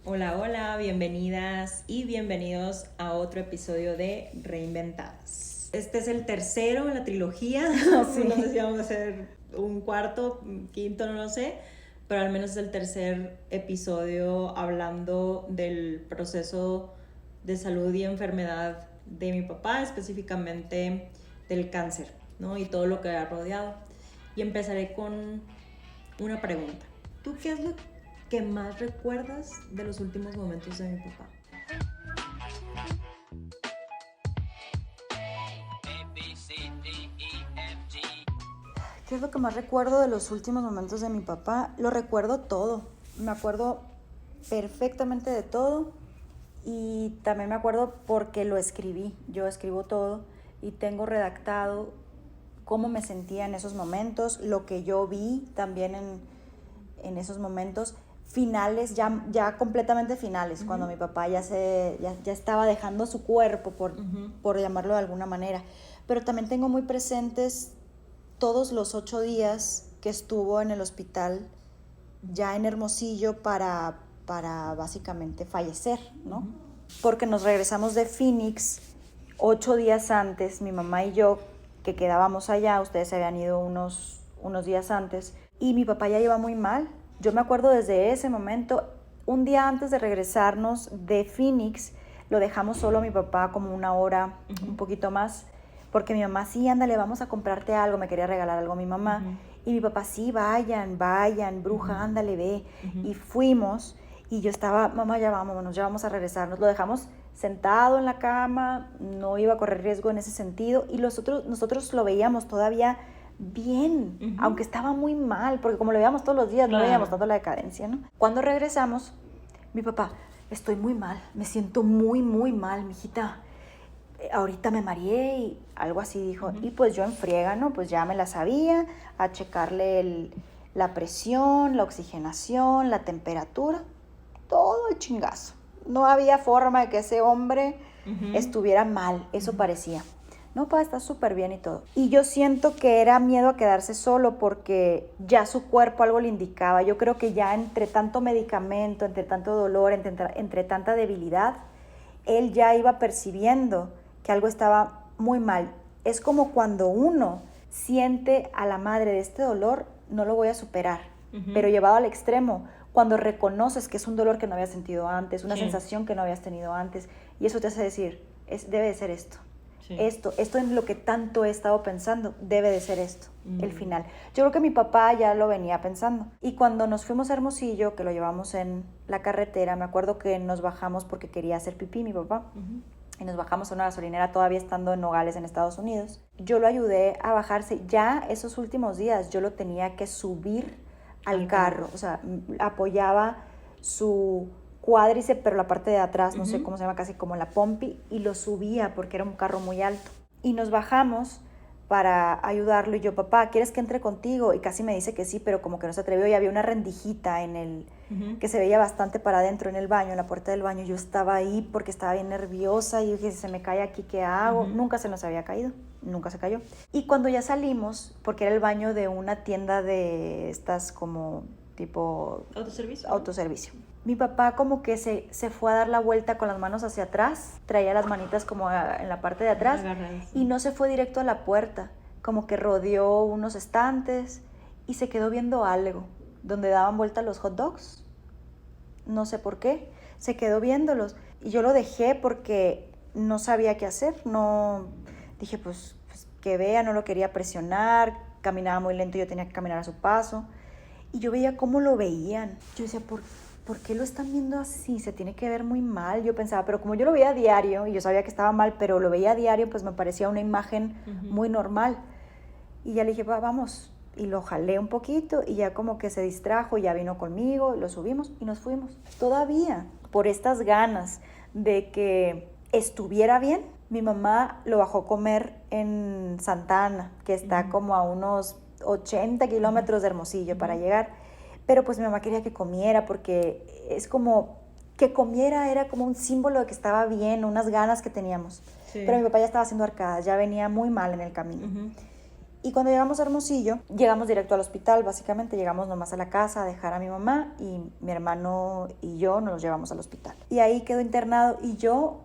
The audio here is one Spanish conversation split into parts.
Hola, hola, bienvenidas y bienvenidos a otro episodio de Reinventadas. Este es el tercero en la trilogía, Sí. no sé si vamos a hacer un cuarto, quinto, no lo sé, pero al menos es el tercer episodio hablando del proceso de salud y enfermedad de mi papá, específicamente del cáncer, ¿no? Y todo lo que ha rodeado. Y empezaré con una pregunta. ¿Tú qué es lo que más recuerdas de los últimos momentos de mi papá? ¿Qué es lo que más recuerdo de los últimos momentos de mi papá? Lo recuerdo todo. Me acuerdo perfectamente de todo y también me acuerdo porque lo escribí. Yo escribo todo y tengo redactado cómo me sentía en esos momentos, lo que yo vi también en esos momentos finales, ya completamente finales, cuando mi papá ya estaba dejando su cuerpo, por llamarlo de alguna manera. Pero también tengo muy presentes todos los 8 días que estuvo en el hospital, ya en Hermosillo, para básicamente fallecer, ¿no? Porque nos regresamos de Phoenix 8 días antes, mi mamá y yo, que quedábamos allá, ustedes se habían ido unos días antes, y mi papá ya iba muy mal. Yo me acuerdo desde ese momento, un día antes de regresarnos de Phoenix, lo dejamos solo a mi papá como una hora, un poquito más, porque mi mamá, sí, ándale, vamos a comprarte algo, me quería regalar algo a mi mamá, y mi papá, sí, vayan, bruja, ándale, ve, y fuimos, y yo estaba, mamá, ya vámonos, ya vamos a regresarnos, lo dejamos sentado en la cama, no iba a correr riesgo en ese sentido, y nosotros lo veíamos todavía bien, aunque estaba muy mal, porque como lo veíamos todos los días, no veíamos tanto la decadencia, ¿no? Cuando regresamos, mi papá, estoy muy mal, me siento muy, muy mal, mijita. Ahorita me mareé y algo así dijo. Y pues yo en friega, ¿no? Pues ya me la sabía, a checarle la presión, la oxigenación, la temperatura, todo el chingazo. No había forma de que ese hombre estuviera mal, eso parecía. No, pa, está súper bien y todo. Y yo siento que era miedo a quedarse solo porque ya su cuerpo algo le indicaba. Yo creo que ya entre tanto medicamento, entre tanto dolor, entre tanta debilidad, él ya iba percibiendo que algo estaba muy mal. Es como cuando uno siente a la madre de este dolor, no lo voy a superar, pero llevado al extremo, cuando reconoces que es un dolor que no habías sentido antes, una sensación que no habías tenido antes, y eso te hace decir, debe de ser esto. Sí. Esto en lo que tanto he estado pensando, debe de ser esto, el final. Yo creo que mi papá ya lo venía pensando. Y cuando nos fuimos a Hermosillo, que lo llevamos en la carretera, me acuerdo que nos bajamos porque quería hacer pipí mi papá. Y nos bajamos a una gasolinera todavía estando en Nogales, en Estados Unidos. Yo lo ayudé a bajarse. Ya esos últimos días yo lo tenía que subir al carro. O sea, apoyaba su cuádriceps, pero la parte de atrás, no sé cómo se llama, casi como la pompi, y lo subía porque era un carro muy alto. Y nos bajamos para ayudarlo y yo, papá, ¿quieres que entre contigo? Y casi me dice que sí, pero como que no se atrevió y había una rendijita en el que se veía bastante para adentro en el baño, en la puerta del baño. Yo estaba ahí porque estaba bien nerviosa y dije, si se me cae aquí, ¿qué hago? Nunca se nos había caído, nunca se cayó. Y cuando ya salimos, porque era el baño de una tienda de estas como tipo autoservicio. Mi papá como que se fue a dar la vuelta con las manos hacia atrás, traía las manitas como en la parte de atrás y no se fue directo a la puerta, como que rodeó unos estantes y se quedó viendo algo, donde daban vuelta los hot dogs, no sé por qué, se quedó viéndolos y yo lo dejé porque no sabía qué hacer, no, dije pues que vea, no lo quería presionar, caminaba muy lento, yo tenía que caminar a su paso y yo veía cómo lo veían, yo decía, ¿por qué lo están viendo así? Se tiene que ver muy mal. Yo pensaba, pero como yo lo veía a diario, y yo sabía que estaba mal, pero lo veía a diario, pues me parecía una imagen muy normal. Y ya le dije, vamos. Y lo jalé un poquito y ya como que se distrajo, ya vino conmigo, lo subimos y nos fuimos. Todavía, por estas ganas de que estuviera bien, mi mamá lo bajó a comer en Santa Ana, que está como a unos 80 kilómetros de Hermosillo para llegar. Pero pues mi mamá quería que comiera porque es como que comiera, era como un símbolo de que estaba bien, unas ganas que teníamos. Sí. Pero mi papá ya estaba haciendo arcadas, ya venía muy mal en el camino. Y cuando llegamos a Hermosillo, llegamos directo al hospital, básicamente llegamos nomás a la casa a dejar a mi mamá y mi hermano y yo nos llevamos al hospital. Y ahí quedó internado y yo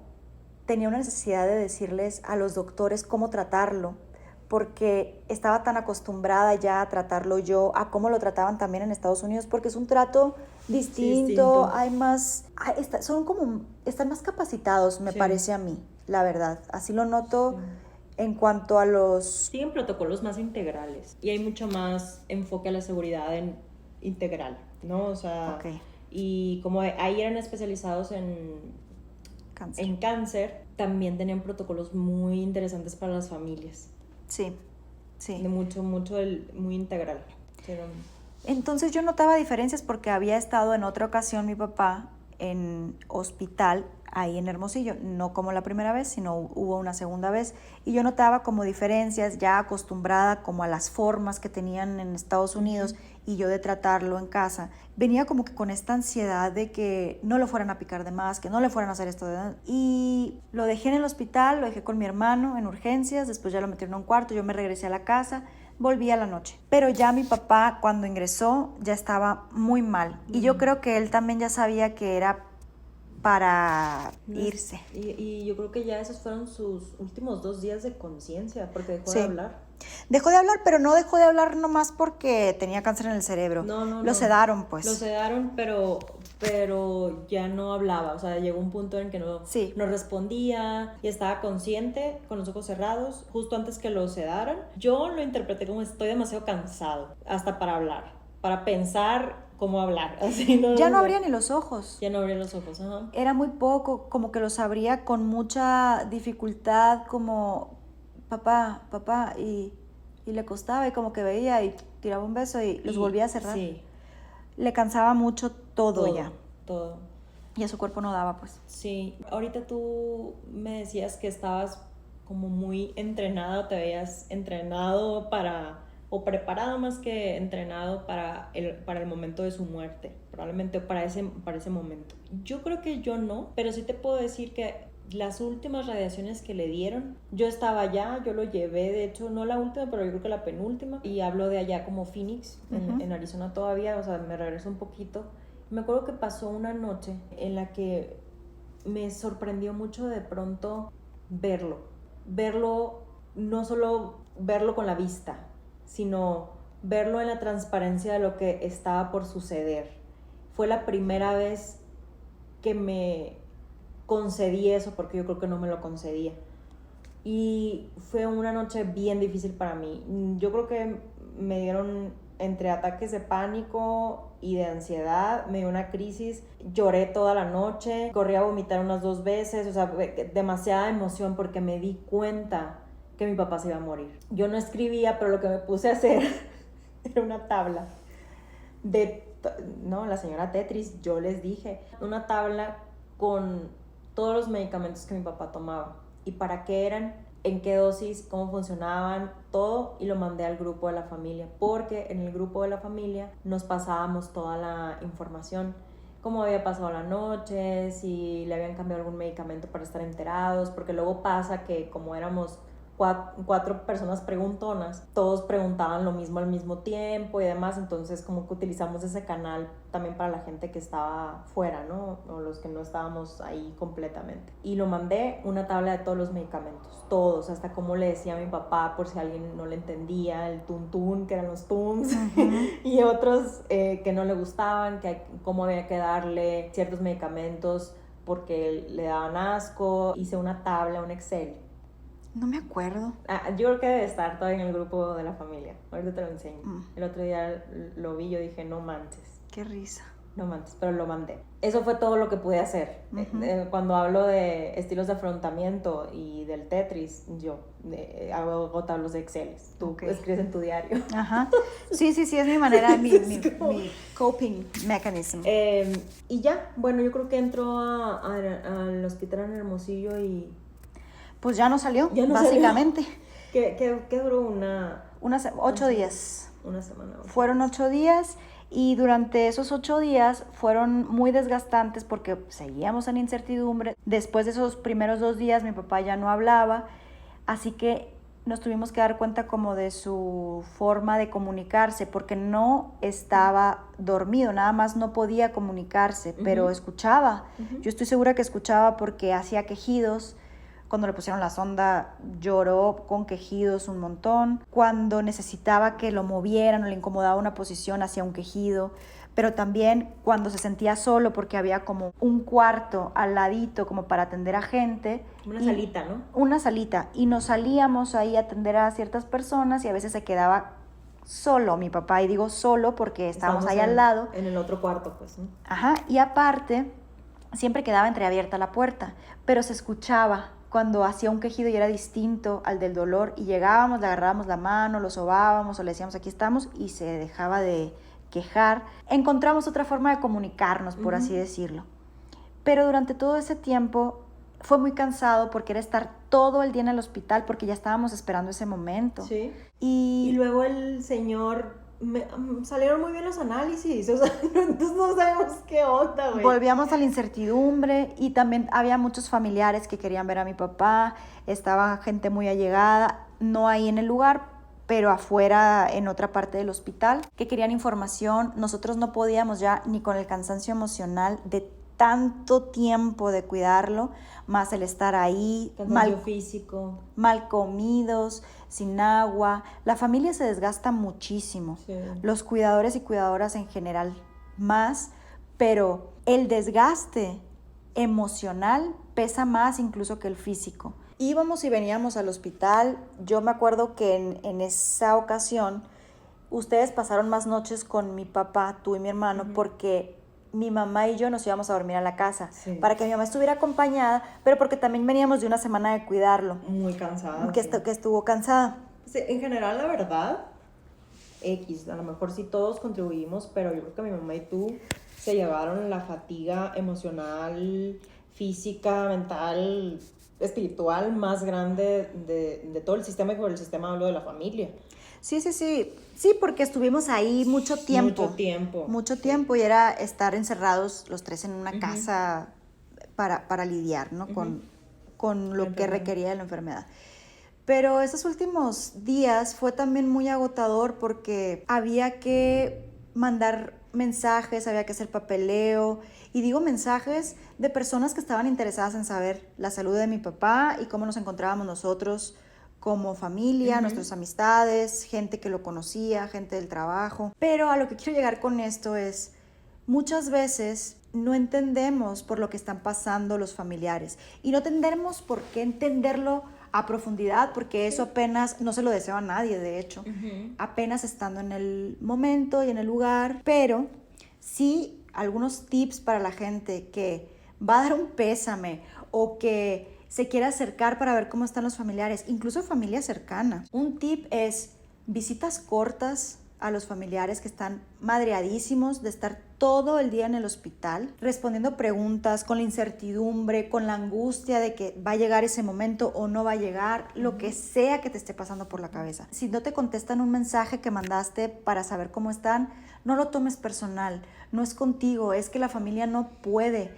tenía una necesidad de decirles a los doctores cómo tratarlo, porque estaba tan acostumbrada ya a tratarlo yo, a cómo lo trataban también en Estados Unidos, porque es un trato distinto, hay más, están más capacitados, me parece a mí, la verdad, así lo noto. En cuanto a los... Siguen protocolos más integrales y hay mucho más enfoque a la seguridad integral, ¿no? O sea, y como ahí eran especializados en cáncer, también tenían protocolos muy interesantes para las familias. Sí. De muy integral. Pero... Entonces yo notaba diferencias porque había estado en otra ocasión mi papá en hospital ahí en Hermosillo, no como la primera vez, sino hubo una segunda vez, y yo notaba como diferencias, ya acostumbrada como a las formas que tenían en Estados Unidos y yo de tratarlo en casa, venía como que con esta ansiedad de que no lo fueran a picar de más, que no le fueran a hacer esto y lo dejé en el hospital, lo dejé con mi hermano en urgencias, después ya lo metieron a un cuarto, yo me regresé a la casa, volví a la noche. Pero ya mi papá cuando ingresó ya estaba muy mal y yo creo que él también ya sabía que era para irse. Y yo creo que ya esos fueron sus últimos 2 días de conciencia, porque dejó de hablar. Dejó de hablar, pero no dejó de hablar nomás porque tenía cáncer en el cerebro. Lo sedaron, pues. Lo sedaron, pero ya no hablaba. O sea, llegó un punto en que no respondía y estaba consciente, con los ojos cerrados, justo antes que lo sedaran. Yo lo interpreté como estoy demasiado cansado, hasta para hablar, para pensar cómo hablar. Así, ya no abría ni los ojos. Ya no abría los ojos, ajá. Era muy poco, como que los abría con mucha dificultad, como papá, y le costaba y como que veía y tiraba un beso y los volvía a cerrar. Sí. Le cansaba mucho todo ya. Todo. Y a su cuerpo no daba, pues. Sí. Ahorita tú me decías que estabas como muy entrenada, o te veías entrenado o preparado más que entrenado para el momento de su muerte, probablemente para ese momento. Yo creo que yo no, pero sí te puedo decir que las últimas radiaciones que le dieron, yo estaba allá, yo lo llevé, de hecho no la última, pero yo creo que la penúltima, y hablo de allá como Phoenix, en Arizona todavía, o sea, me regreso un poquito. Me acuerdo que pasó una noche en la que me sorprendió mucho de pronto verlo, no solo verlo con la vista, sino verlo en la transparencia de lo que estaba por suceder. Fue la primera vez que me concedí eso, porque yo creo que no me lo concedía. Y fue una noche bien difícil para mí. Yo creo que me dieron entre ataques de pánico y de ansiedad, me dio una crisis, lloré toda la noche, corrí a vomitar unas 2 veces, o sea, demasiada emoción porque me di cuenta que mi papá se iba a morir. Yo no escribía, pero lo que me puse a hacer era una tabla la señora Tetris, yo les dije, una tabla con todos los medicamentos que mi papá tomaba y para qué eran, en qué dosis, cómo funcionaban, todo, y lo mandé al grupo de la familia, porque en el grupo de la familia nos pasábamos toda la información, cómo había pasado la noche, si le habían cambiado algún medicamento para estar enterados, porque luego pasa que como éramos 4 personas preguntonas, todos preguntaban lo mismo al mismo tiempo y demás, entonces como que utilizamos ese canal también para la gente que estaba fuera, ¿no? O los que no estábamos ahí completamente. Y lo mandé una tabla de todos los medicamentos, todos, hasta cómo le decía a mi papá por si alguien no le entendía, el tuntún, que eran los tums, y otros que no le gustaban, cómo había que darle ciertos medicamentos porque le daban asco. Hice una tabla, un Excel. No me acuerdo. Yo creo que debe estar todavía en el grupo de la familia. Ahorita te lo enseño. El otro día lo vi, yo dije, no manches. Qué risa. No manches, pero lo mandé. Eso fue todo lo que pude hacer. Cuando hablo de estilos de afrontamiento y del Tetris, yo hago tablos de Excel. Tú escribes en tu diario. Ajá. Sí, es mi manera, mi coping mechanism. Y ya, bueno, yo creo que entró al hospital en Hermosillo y... Pues ya no salió, básicamente. ¿Qué duró 8 días. Una semana. Fueron 8 días y durante esos 8 días fueron muy desgastantes porque seguíamos en incertidumbre. Después de esos primeros 2 días mi papá ya no hablaba, así que nos tuvimos que dar cuenta como de su forma de comunicarse, porque no estaba dormido, nada más no podía comunicarse, pero escuchaba. Yo estoy segura que escuchaba porque hacía quejidos. Cuando le pusieron la sonda, lloró con quejidos un montón. Cuando necesitaba que lo movieran o le incomodaba una posición, hacía un quejido. Pero también cuando se sentía solo, porque había como un cuarto al ladito como para atender a gente. Una salita, ¿no? Una salita. Y nos salíamos ahí a atender a ciertas personas y a veces se quedaba solo mi papá. Y digo solo porque estábamos ahí al lado. En el otro cuarto, pues, ¿no? Ajá. Y aparte, siempre quedaba entreabierta la puerta, pero se escuchaba cuando hacía un quejido y era distinto al del dolor, y llegábamos, le agarrábamos la mano, lo sobábamos o le decíamos aquí estamos, y se dejaba de quejar. Encontramos otra forma de comunicarnos, por así decirlo. Pero durante todo ese tiempo fue muy cansado porque era estar todo el día en el hospital porque ya estábamos esperando ese momento. Sí. Y luego el señor... salieron muy bien los análisis, o sea, entonces no sabemos qué onda, güey. Volvíamos a la incertidumbre y también había muchos familiares que querían ver a mi papá, estaba gente muy allegada, no ahí en el lugar, pero afuera en otra parte del hospital, que querían información. Nosotros no podíamos ya ni con el cansancio emocional de tanto tiempo de cuidarlo, más el estar ahí, físico, mal comidos, sin agua. La familia se desgasta muchísimo. Sí. Los cuidadores y cuidadoras en general más, pero el desgaste emocional pesa más incluso que el físico. Íbamos y veníamos al hospital. Yo me acuerdo que en esa ocasión ustedes pasaron más noches con mi papá, tú y mi hermano, porque mi mamá y yo nos íbamos a dormir a la casa, para que mi mamá estuviera acompañada, pero porque también veníamos de una semana de cuidarlo. Muy cansada. Que estuvo cansada. Sí, en general, la verdad, a lo mejor sí todos contribuimos, pero yo creo que mi mamá y tú se llevaron la fatiga emocional, física, mental, espiritual más grande de todo el sistema, y por el sistema hablo de la familia. Sí, porque estuvimos ahí mucho tiempo y era estar encerrados los tres en una casa para lidiar, ¿no? Con lo que requería la enfermedad. Pero esos últimos días fue también muy agotador porque había que mandar mensajes, había que hacer papeleo, y digo mensajes de personas que estaban interesadas en saber la salud de mi papá y cómo nos encontrábamos nosotros como familia, nuestras amistades, gente que lo conocía, gente del trabajo. Pero a lo que quiero llegar con esto es, muchas veces no entendemos por lo que están pasando los familiares, y no tendremos por qué entenderlo a profundidad, porque eso apenas, no se lo deseo a nadie, de hecho, apenas estando en el momento y en el lugar. Pero sí algunos tips para la gente que va a dar un pésame o que se quiere acercar para ver cómo están los familiares, incluso familia cercana. Un tip es visitas cortas a los familiares que están madreadísimos de estar todo el día en el hospital, respondiendo preguntas, con la incertidumbre, con la angustia de que va a llegar ese momento o no va a llegar, lo que sea que te esté pasando por la cabeza. Si no te contestan un mensaje que mandaste para saber cómo están, no lo tomes personal, no es contigo, es que la familia no puede.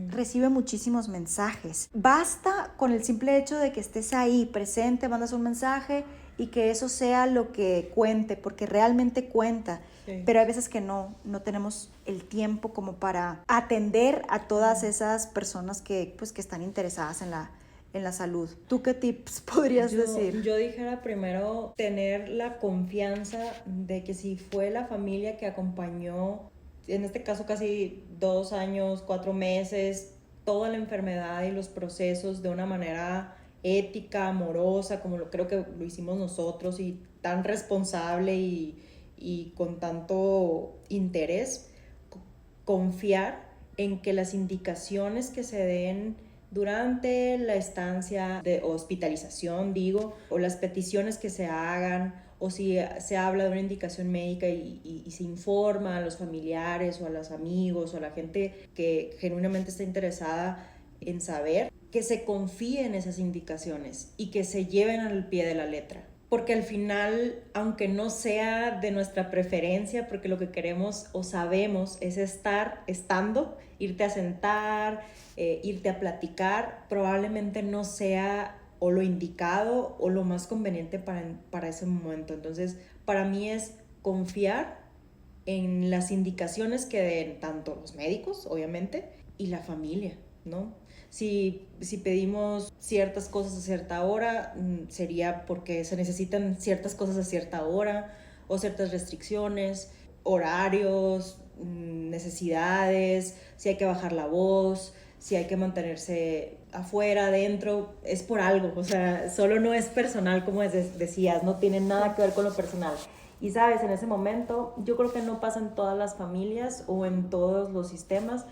Recibe muchísimos mensajes. Basta con el simple hecho de que estés ahí presente, mandas un mensaje y que eso sea lo que cuente, porque realmente cuenta. Sí. Pero hay veces que no tenemos el tiempo como para atender a todas esas personas que están interesadas en la salud. ¿Tú qué tips podrías decir? Yo dijera primero tener la confianza de que si fue la familia que acompañó, en este caso casi 2 años, 4 meses, toda la enfermedad y los procesos de una manera ética, amorosa, como creo que lo hicimos nosotros, y tan responsable y con tanto interés, confiar en que las indicaciones que se den durante la estancia de hospitalización, o las peticiones que se hagan, o si se habla de una indicación médica y se informa a los familiares o a los amigos o a la gente que genuinamente está interesada en saber, que se confíe en esas indicaciones y que se lleven al pie de la letra. Porque al final, aunque no sea de nuestra preferencia, porque lo que queremos o sabemos es irte a sentar, irte a platicar, probablemente no sea o lo indicado o lo más conveniente para ese momento. Entonces, para mí es confiar en las indicaciones que den tanto los médicos, obviamente, y la familia, ¿no? Si pedimos ciertas cosas a cierta hora, sería porque se necesitan ciertas cosas a cierta hora, o ciertas restricciones, horarios, necesidades, si hay que bajar la voz, si hay que mantenerse afuera, adentro, es por algo. O sea, solo no es personal, como decías, no tiene nada que ver con lo personal. Y sabes, en ese momento, yo creo que no pasa en todas las familias o en todos los sistemas,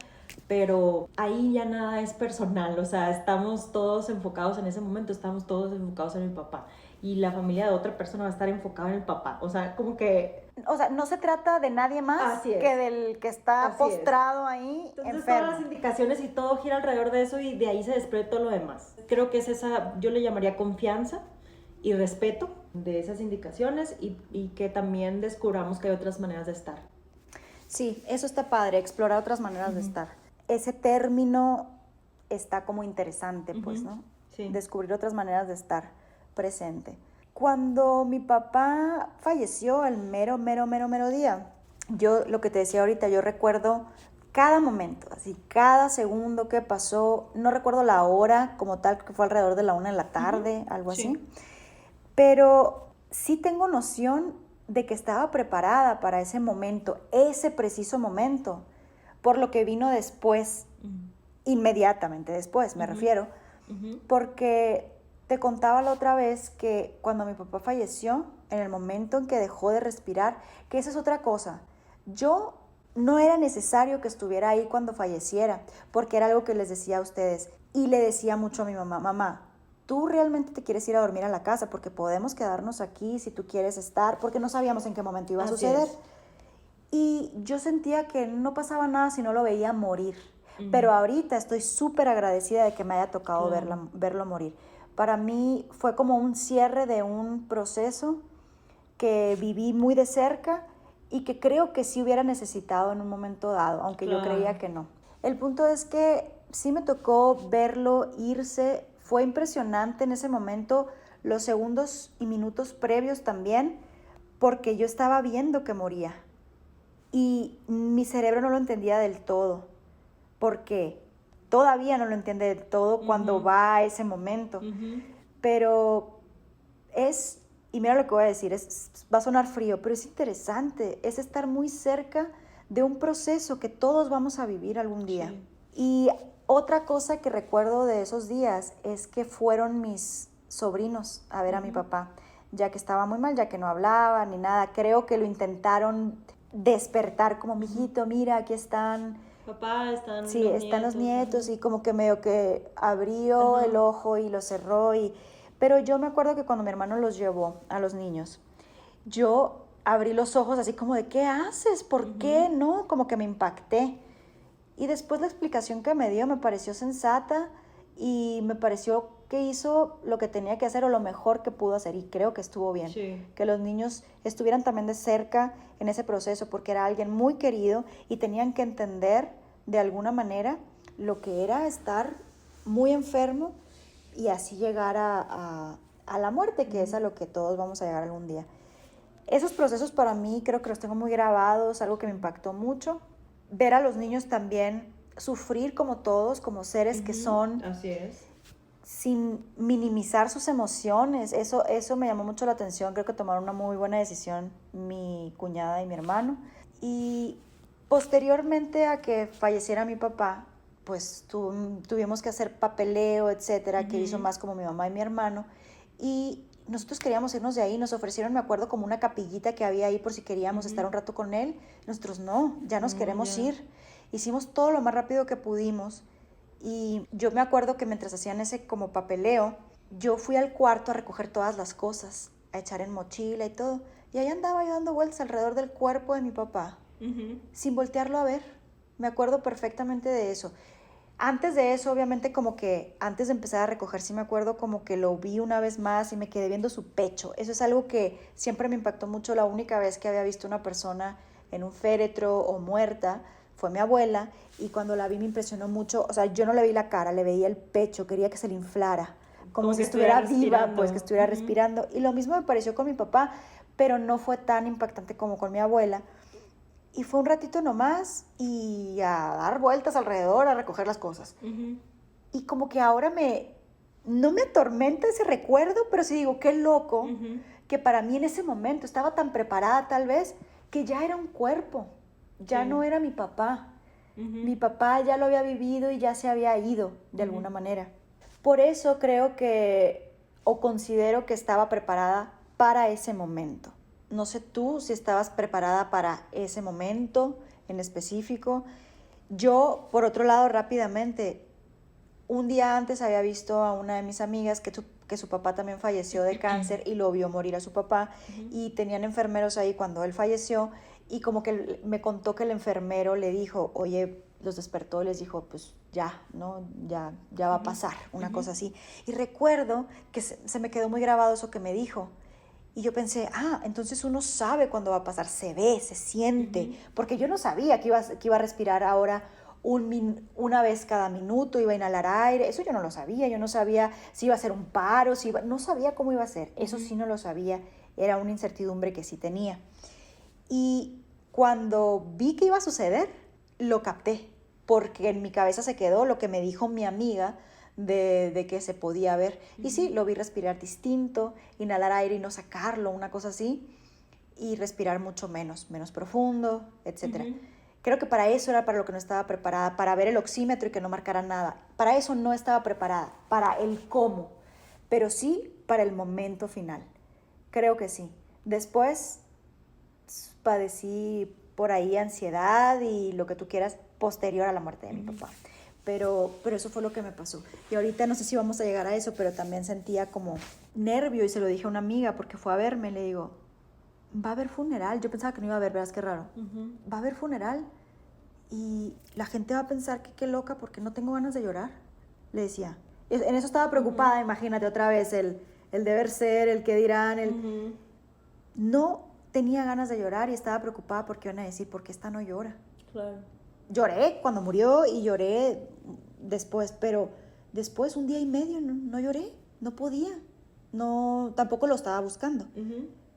pero ahí ya nada es personal. O sea, estamos todos enfocados en ese momento, estamos todos enfocados en el papá. Y la familia de otra persona va a estar enfocada en el papá. O sea, como que... O sea, no se trata de nadie más que del que está Así postrado ahí, entonces, enfermo. todas las indicaciones y todo gira alrededor de eso, y de ahí se desprende todo lo demás. Creo que es esa, yo le llamaría confianza y respeto de esas indicaciones, y que también descubramos que hay otras maneras de estar. Sí, eso está padre, explorar otras maneras de estar. Ese término está como interesante, pues, ¿no? Sí. Descubrir otras maneras de estar presente. Cuando mi papá falleció el mero día, yo, lo que te decía ahorita, yo recuerdo cada momento, así, cada segundo que pasó. No recuerdo la hora como tal, que fue alrededor de la 1 de la tarde, algo así. Pero sí tengo noción de que estaba preparada para ese momento, ese preciso momento, por lo que vino después, inmediatamente después, me refiero, porque te contaba la otra vez que cuando mi papá falleció, en el momento en que dejó de respirar, que esa es otra cosa, yo no era necesario que estuviera ahí cuando falleciera, porque era algo que les decía a ustedes, y le decía mucho a mi mamá, mamá, tú realmente te quieres ir a dormir a la casa, porque podemos quedarnos aquí si tú quieres estar, porque no sabíamos en qué momento iba a suceder. Y yo sentía que no pasaba nada si no lo veía morir. Pero ahorita estoy súper agradecida de que me haya tocado verlo morir. Para mí fue como un cierre de un proceso que viví muy de cerca y que creo que sí hubiera necesitado en un momento dado, aunque yo creía que no. El punto es que sí me tocó verlo irse. Fue impresionante en ese momento, los segundos y minutos previos también, porque yo estaba viendo que moría. Y mi cerebro no lo entendía del todo, porque todavía no lo entiende del todo cuando va a ese momento. Pero es, y mira lo que voy a decir, va a sonar frío, pero es interesante, es estar muy cerca de un proceso que todos vamos a vivir algún día. Sí. Y otra cosa que recuerdo de esos días es que fueron mis sobrinos a ver a mi papá, ya que estaba muy mal, ya que no hablaba ni nada. Creo que lo intentaron despertar como, mijito, mira, aquí están. Papá, están sí, los están nietos, los nietos, y como que medio que abrió el ojo y lo cerró. Pero yo me acuerdo que cuando mi hermano los llevó a los niños, yo abrí los ojos así como de, ¿qué haces? ¿Por qué? No, como que me impacté. Y después la explicación que me dio me pareció sensata y me pareció que hizo lo que tenía que hacer o lo mejor que pudo hacer, y creo que estuvo bien. Sí. Que los niños estuvieran también de cerca en ese proceso, porque era alguien muy querido y tenían que entender de alguna manera lo que era estar muy enfermo y así llegar a la muerte, que es a lo que todos vamos a llegar algún día. Esos procesos para mí creo que los tengo muy grabados, algo que me impactó mucho. Ver a los niños también sufrir como todos, como seres que son. Así es. Sin minimizar sus emociones. Eso me llamó mucho la atención. Creo que tomaron una muy buena decisión mi cuñada y mi hermano. Y posteriormente a que falleciera mi papá, pues tuvimos que hacer papeleo, etcétera, que hizo más como mi mamá y mi hermano. Y nosotros queríamos irnos de ahí. Nos ofrecieron, me acuerdo, como una capillita que había ahí por si queríamos estar un rato con él. Nosotros no, ya nos queremos ir. Hicimos todo lo más rápido que pudimos. Y yo me acuerdo que mientras hacían ese como papeleo, yo fui al cuarto a recoger todas las cosas, a echar en mochila y todo. Y ahí andaba yo dando vueltas alrededor del cuerpo de mi papá, sin voltearlo a ver. Me acuerdo perfectamente de eso. Antes de eso, obviamente, como que antes de empezar a recoger, sí me acuerdo como que lo vi una vez más y me quedé viendo su pecho. Eso es algo que siempre me impactó mucho. La única vez que había visto una persona en un féretro o muerta fue mi abuela, y cuando la vi me impresionó mucho. O sea, yo no le vi la cara, le veía el pecho, quería que se le inflara, como si que estuviera estuviera viva, respirando. pues que estuviera respirando. Y lo mismo me pareció con mi papá, pero no fue tan impactante como con mi abuela. Y fue un ratito nomás y a dar vueltas alrededor, a recoger las cosas. Y como que ahora no me atormenta ese recuerdo, pero sí digo, qué loco, que para mí en ese momento estaba tan preparada tal vez, que ya era un cuerpo, ya no era mi papá. Mi papá ya lo había vivido y ya se había ido de alguna manera. Por eso creo que, o considero que estaba preparada para ese momento. No sé tú si estabas preparada para ese momento en específico. Yo, por otro lado, rápidamente, un día antes había visto a una de mis amigas que su papá también falleció de cáncer y lo vio morir a su papá y tenían enfermeros ahí cuando él falleció y como que me contó que el enfermero le dijo, oye, los despertó y les dijo, pues ya, ¿no? Ya va a pasar, una cosa así. Y recuerdo que se me quedó muy grabado eso que me dijo. Y yo pensé, entonces uno sabe cuándo va a pasar, se ve, se siente, porque yo no sabía que iba a respirar ahora una vez cada minuto, iba a inhalar aire, eso yo no lo sabía, yo no sabía si iba a ser un paro, no sabía cómo iba a ser, eso sí no lo sabía, era una incertidumbre que sí tenía. Y cuando vi que iba a suceder, lo capté, porque en mi cabeza se quedó lo que me dijo mi amiga, de que se podía ver. Y sí, lo vi respirar distinto, inhalar aire y no sacarlo, una cosa así, y respirar mucho menos profundo, etc. Creo que para eso era para lo que no estaba preparada, para ver el oxímetro y que no marcara nada. Para eso no estaba preparada, para el cómo, pero sí para el momento final. Creo que sí. Después padecí por ahí ansiedad y lo que tú quieras posterior a la muerte de mi papá. Pero eso fue lo que me pasó. Y ahorita no sé si vamos a llegar a eso, pero también sentía como nervio y se lo dije a una amiga porque fue a verme. Le digo, va a haber funeral. Yo pensaba que no iba a haber, verás qué raro. Va a haber funeral y la gente va a pensar que qué loca porque no tengo ganas de llorar. Le decía. En eso estaba preocupada, imagínate otra vez, el deber ser, el qué dirán, No tenía ganas de llorar y estaba preocupada porque iban a decir, ¿por qué esta no llora? Claro. Lloré cuando murió y lloré después, pero después un día y medio no lloré, no podía, tampoco lo estaba buscando,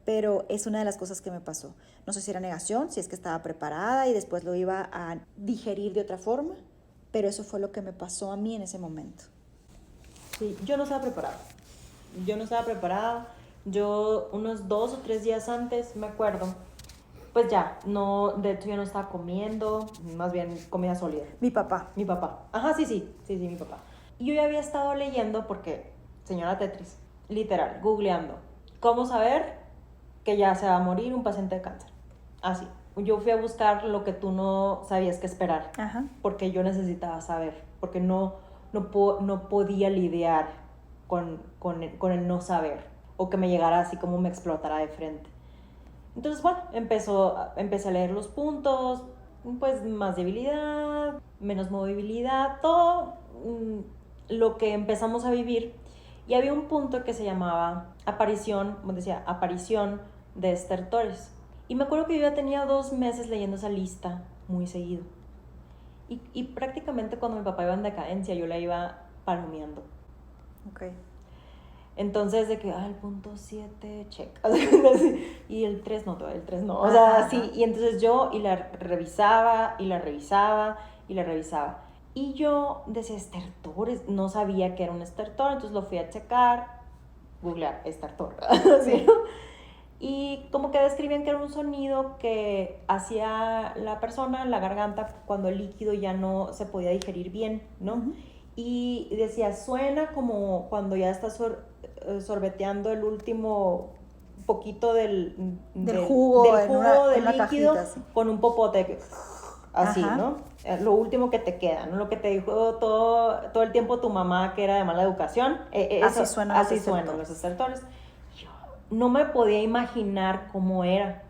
pero es una de las cosas que me pasó. No sé si era negación, si es que estaba preparada y después lo iba a digerir de otra forma, pero eso fue lo que me pasó a mí en ese momento. Sí, yo no estaba preparada. Yo unos 2 o 3 días antes, me acuerdo, pues ya, de hecho yo no estaba comiendo, más bien comida sólida. Mi papá. Ajá, sí, mi papá. Y yo ya había estado leyendo porque, señora Tetris, literal, googleando, ¿cómo saber que ya se va a morir un paciente de cáncer? Así. Yo fui a buscar lo que tú no sabías que esperar. Ajá. Porque yo necesitaba saber, porque no podía lidiar con el no saber, o que me llegara así como me explotara de frente. Entonces, bueno, empecé a leer los puntos, pues más debilidad, menos movilidad, todo lo que empezamos a vivir. Y había un punto que se llamaba aparición de estertores. Y me acuerdo que yo ya tenía 2 meses leyendo esa lista muy seguido. Y prácticamente cuando mi papá iba en decadencia, yo la iba palomeando. Ok. Entonces, de que, el punto 7, check. Y el 3 no, el 3 no. O sea, sí. Y entonces yo la revisaba. Y yo decía, estertores, no sabía que era un estertor, entonces lo fui a checar, googlear, estertor. ¿Sí? Y como que describían que era un sonido que hacía la persona en la garganta cuando el líquido ya no se podía digerir bien, ¿no? Y decía, suena como cuando ya estás sorbeteando el último poquito del jugo del líquido cajita, con un popote así, Ajá. ¿no? Lo último que te queda, ¿no? Lo que te dijo todo el tiempo tu mamá que era de mala educación. Así suenan los estertores. Yo no me podía imaginar cómo era.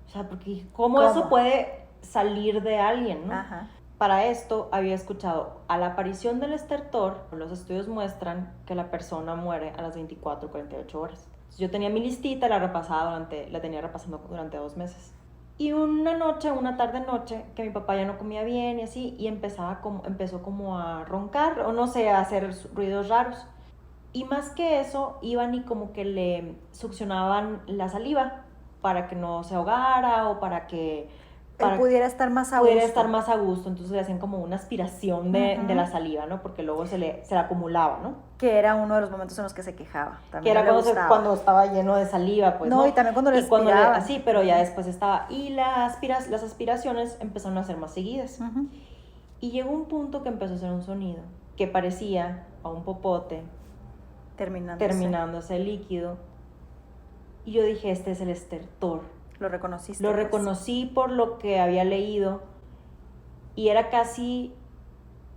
O sea, porque ¿cómo? Eso puede salir de alguien, ¿no? Ajá. Para esto había escuchado, a la aparición del estertor, los estudios muestran que la persona muere a las 24 o 48 horas. Yo tenía mi listita, la tenía repasando durante 2 meses. Y una tarde-noche, que mi papá ya no comía bien y así, y empezó como a roncar, o no sé, a hacer ruidos raros. Y más que eso, iban y como que le succionaban la saliva para que no se ahogara o para que pudiera estar más a pudiera gusto. estar más a gusto. Entonces le hacían como una aspiración de la saliva, ¿no? Porque luego se le acumulaba, ¿no? Que era uno de los momentos en los que se quejaba. Que era cuando estaba lleno de saliva, pues, no, y también cuando le aspiraban. Sí, pero ya después estaba. Y las aspiraciones empezaron a ser más seguidas. Y llegó un punto que empezó a hacer un sonido que parecía a un popote terminándose el líquido. Y yo dije, este es el estertor. ¿Lo reconociste? Lo reconocí por lo que había leído y era casi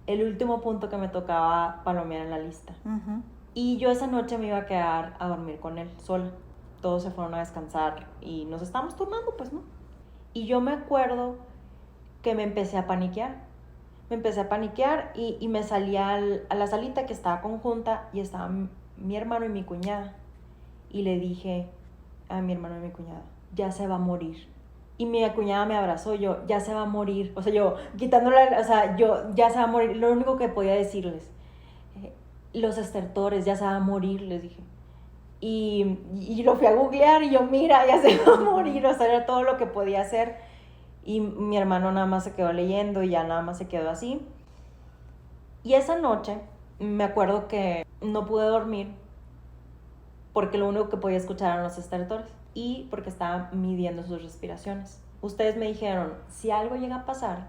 el último punto que me tocaba palomear en la lista. Y yo esa noche me iba a quedar a dormir con él sola. Todos se fueron a descansar y nos estábamos turnando, pues, ¿no? Y yo me acuerdo que me empecé a paniquear. Y me salí a la salita que estaba conjunta y estaban mi hermano y mi cuñada. Y le dije a mi hermano y mi cuñada, ya se va a morir. Y mi cuñada me abrazó, yo, ya se va a morir. O sea, yo quitándole, o sea, yo, ya se va a morir. Lo único que podía decirles, los estertores, ya se va a morir, les dije. Y lo fui a googlear y yo, mira, ya se va a morir. O sea, era todo lo que podía hacer. Y mi hermano nada más se quedó leyendo y ya nada más se quedó así. Y esa noche me acuerdo que no pude dormir porque lo único que podía escuchar eran los estertores y porque estaba midiendo sus respiraciones. Ustedes me dijeron, si algo llega a pasar,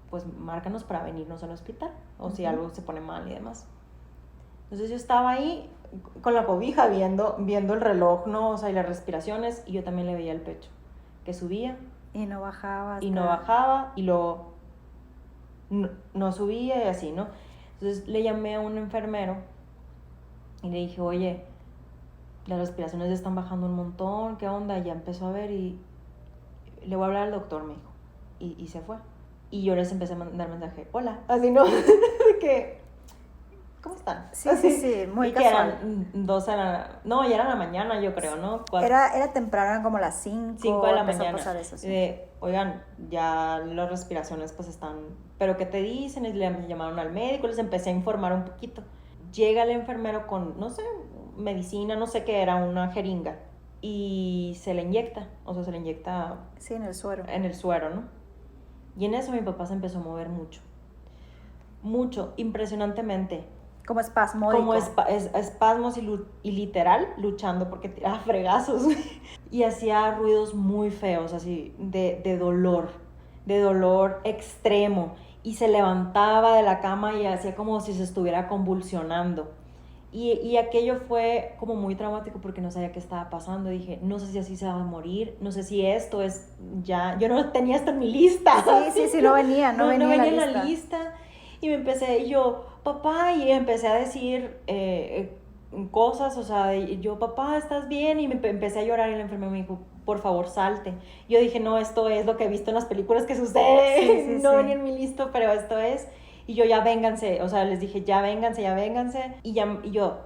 pues márcanos para venirnos al hospital o si algo se pone mal y demás. Entonces yo estaba ahí con la cobija viendo el reloj, ¿no? O sea, y las respiraciones, y yo también le veía el pecho, que subía. Y no bajaba. Y no bajaba, y luego no subía y así, ¿no? Entonces le llamé a un enfermero y le dije, oye, las respiraciones ya están bajando un montón, ¿qué onda? Y ya empezó a ver y le voy a hablar al doctor, me dijo. Y se fue. Y yo les empecé a mandar mensaje, hola, así, ¿no? que, ¿cómo están? Sí, así, sí, muy y casual. Que eran 2 de la... No, ya era la mañana, yo creo, ¿no? Era temprano, eran como las 5. 5 de la mañana. A pasar eso, sí. Oigan, ya las respiraciones pues están... ¿Pero qué te dicen? Y le llamaron al médico, les empecé a informar un poquito. Llega el enfermero con, no sé, medicina, no sé qué era, una jeringa. Y se le inyecta, o sea, se le inyecta... Sí, en el suero. En el suero, ¿no? Y en eso mi papá se empezó a mover mucho. Mucho, impresionantemente. Como espasmódico. Como espasmos y literal luchando porque tiraba fregazos. Y hacía ruidos muy feos, así, de dolor extremo. Y se levantaba de la cama y hacía como si se estuviera convulsionando. Y aquello fue como muy traumático porque no sabía qué estaba pasando. Dije, no sé si así se va a morir, no sé si esto es ya... Yo no tenía esto en mi lista. Sí, no venía en la lista. Y me empecé, y yo, papá, y empecé a decir cosas, o sea, yo, papá, ¿estás bien? Y me empecé a llorar y el enfermero me dijo, por favor, salte. Yo dije, no, esto es lo que he visto en las películas que sucede. No venía en mi lista, pero esto es... Y yo, ya vénganse, o sea, les dije, ya vénganse. Y yo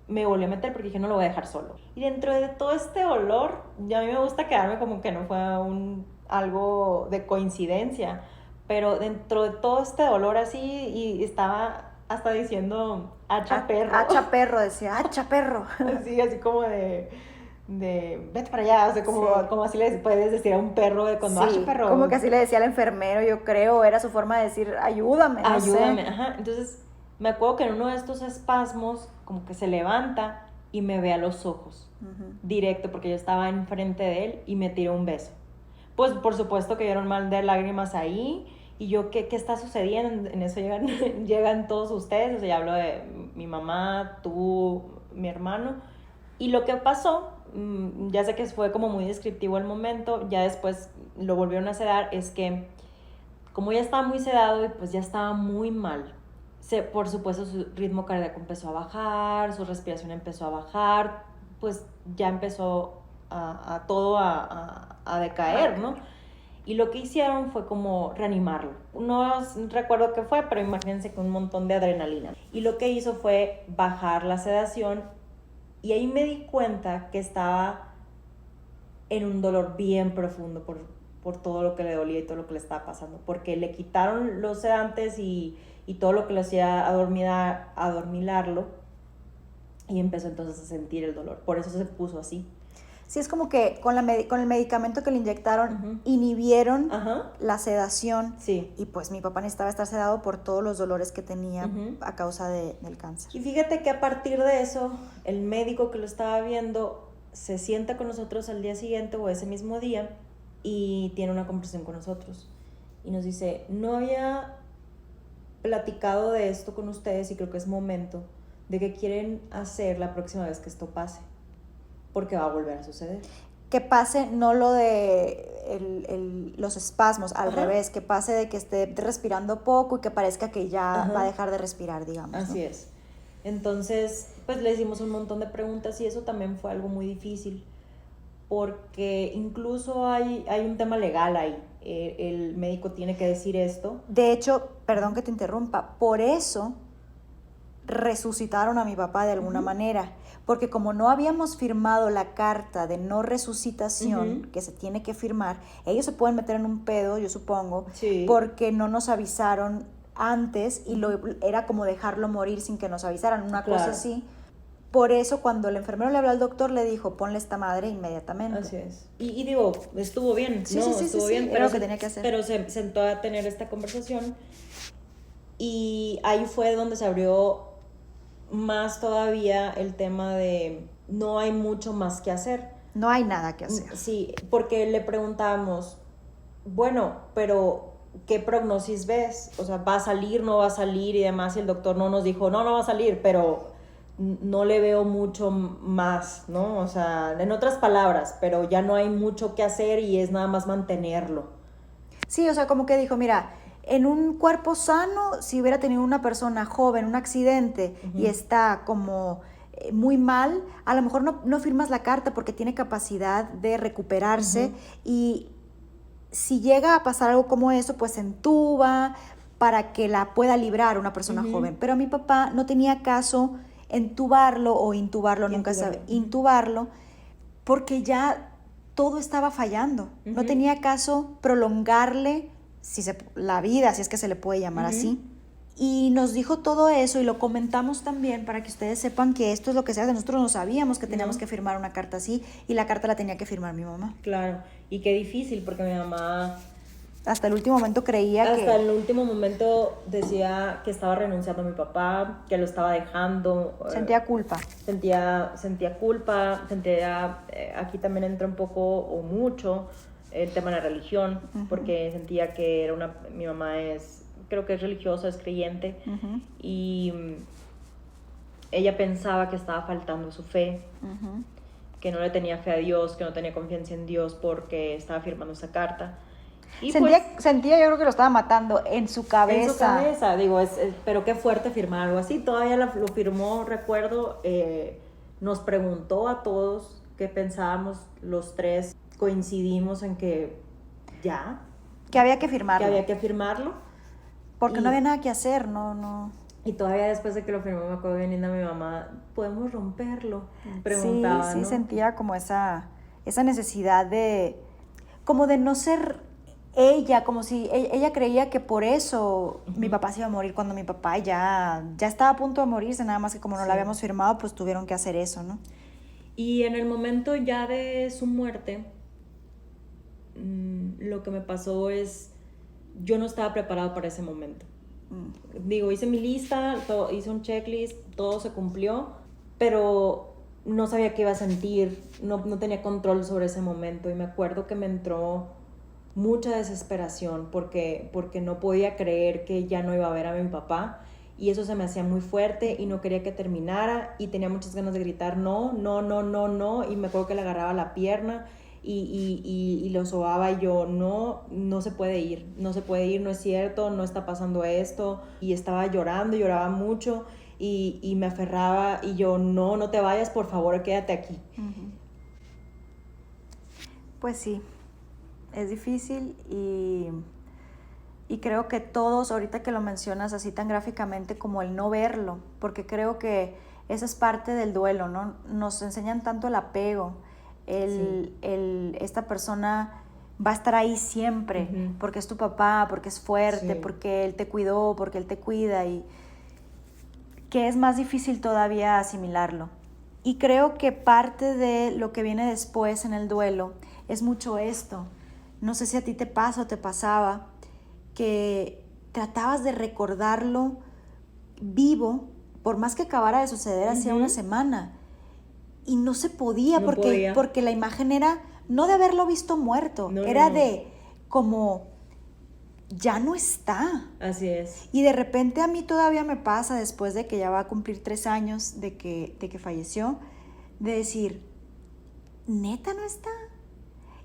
me volví a meter porque dije, no lo voy a dejar solo. Y dentro de todo este olor, ya a mí me gusta quedarme como que no fue algo de coincidencia, pero dentro de todo este dolor así, y estaba hasta diciendo, hacha perro. Hacha perro, decía, hacha perro. así como de vete para allá, o sea, como así le puedes decir a un perro cuando hacha perro. Como que así le decía al enfermero, yo creo, era su forma de decir, ayúdame, no ayúdame, sé. Ajá. Entonces, me acuerdo que en uno de estos espasmos, como que se levanta y me ve a los ojos, directo, porque yo estaba enfrente de él y me tiró un beso. Pues, por supuesto que dieron mal de lágrimas ahí, y yo, ¿qué está sucediendo? En eso llegan todos ustedes, o sea, ya hablo de mi mamá, tú, mi hermano, y lo que pasó, ya sé que fue como muy descriptivo el momento, ya después lo volvieron a sedar, es que como ya estaba muy sedado y pues ya estaba muy mal, por supuesto su ritmo cardíaco empezó a bajar, su respiración empezó a bajar, pues ya empezó a decaer, ¿no? Y lo que hicieron fue como reanimarlo. No recuerdo qué fue, pero imagínense que un montón de adrenalina. Y lo que hizo fue bajar la sedación y ahí me di cuenta que estaba en un dolor bien profundo por todo lo que le dolía y todo lo que le estaba pasando. Porque le quitaron los sedantes y todo lo que le hacía adormilarlo. y empezó entonces a sentir el dolor. Por eso se puso así. Sí, es como que con el medicamento que le inyectaron, inhibieron la sedación. Sí. Y pues mi papá necesitaba estar sedado por todos los dolores que tenía a causa del cáncer. Y fíjate que a partir de eso, el médico que lo estaba viendo se sienta con nosotros al día siguiente o ese mismo día y tiene una conversación con nosotros. Y nos dice, no había platicado de esto con ustedes y creo que es momento de que quieren hacer la próxima vez que esto pase. Porque va a volver a suceder. Que pase no lo de los espasmos, al revés, que pase de que esté respirando poco y que parezca que ya va a dejar de respirar, digamos. Así es. Entonces, pues le hicimos un montón de preguntas y eso también fue algo muy difícil, porque incluso hay un tema legal ahí. El médico tiene que decir esto. De hecho, perdón que te interrumpa, por eso resucitaron a mi papá de alguna manera, porque como no habíamos firmado la carta de no resucitación que se tiene que firmar, ellos se pueden meter en un pedo, yo supongo, porque no nos avisaron antes y era como dejarlo morir sin que nos avisaran, una cosa así. Por eso cuando el enfermero le habló al doctor le dijo, ponle esta madre inmediatamente. Así es. Y digo, estuvo bien, sí, estuvo bien, pero lo que tenía que hacer. Pero se sentó a tener esta conversación y ahí fue donde se abrió más todavía el tema de no hay mucho más que hacer. No hay nada que hacer. Sí, porque le preguntábamos, bueno, pero ¿qué prognosis ves? O sea, ¿va a salir, no va a salir? Y demás, y el doctor no nos dijo, no va a salir, pero no le veo mucho más, ¿no? O sea, en otras palabras, pero ya no hay mucho que hacer y es nada más mantenerlo. Sí, o sea, como que dijo, mira, en un cuerpo sano, si hubiera tenido una persona joven, un accidente, y está como muy mal, a lo mejor no firmas la carta porque tiene capacidad de recuperarse y si llega a pasar algo como eso, pues se entuba para que la pueda librar una persona joven. Pero a mi papá no tenía caso entubarlo o intubarlo, nunca sabe, intubarlo, porque ya todo estaba fallando. No tenía caso prolongarle la vida, si es que se le puede llamar así. Y nos dijo todo eso y lo comentamos también para que ustedes sepan que esto es lo que se hace. Nosotros no sabíamos que teníamos que firmar una carta así y la carta la tenía que firmar mi mamá. Claro, y qué difícil porque mi mamá hasta el último momento creía Hasta el último momento decía que estaba renunciando a mi papá, que lo estaba dejando. Sentía culpa. Sentía culpa, aquí también entra un poco o mucho el tema de la religión, porque sentía que mi mamá creo que es religiosa, es creyente, y ella pensaba que estaba faltando su fe, que no le tenía fe a Dios, que no tenía confianza en Dios porque estaba firmando esa carta. Y sentía yo creo que lo estaba matando en su cabeza. En su cabeza, digo, pero qué fuerte firmar algo así. Todavía lo firmó, recuerdo, nos preguntó a todos qué pensábamos, los tres coincidimos en que ya. Que había que firmarlo. Que había que firmarlo. Porque no había nada que hacer, no. Y todavía después de que lo firmó, me acuerdo bien linda mi mamá, ¿podemos romperlo? Preguntaba, sí, ¿no? Sentía como esa necesidad de no ser ella, como si ella creía que por eso mi papá se iba a morir, cuando mi papá ya estaba a punto de morirse, nada más que como no la habíamos firmado, pues tuvieron que hacer eso, ¿no? Y en el momento ya de su muerte, lo que me pasó es, yo no estaba preparada para ese momento. Digo, hice mi lista, hice un checklist, todo se cumplió, pero no sabía qué iba a sentir, no tenía control sobre ese momento y me acuerdo que me entró mucha desesperación porque no podía creer que ya no iba a ver a mi papá y eso se me hacía muy fuerte y no quería que terminara y tenía muchas ganas de gritar no y me acuerdo que le agarraba la pierna y lo sobaba y yo no se puede ir, no es cierto, no está pasando esto y estaba lloraba mucho y me aferraba y yo no te vayas, por favor, quédate aquí. Pues sí. Es difícil y creo que todos, ahorita que lo mencionas así tan gráficamente como el no verlo, porque creo que esa es parte del duelo, ¿no? Nos enseñan tanto el apego, esta persona va a estar ahí siempre, porque es tu papá, porque es fuerte, porque él te cuidó, porque él te cuida que es más difícil todavía asimilarlo. Y creo que parte de lo que viene después en el duelo es mucho esto. No sé si a ti te pasa o te pasaba, que tratabas de recordarlo vivo, por más que acabara de suceder hacía una semana, y no se podía, porque la imagen era no de haberlo visto muerto, era de como ya no está. Así es. Y de repente a mí todavía me pasa, después de que ya va a cumplir 3 años de que falleció, de decir, ¿neta no está?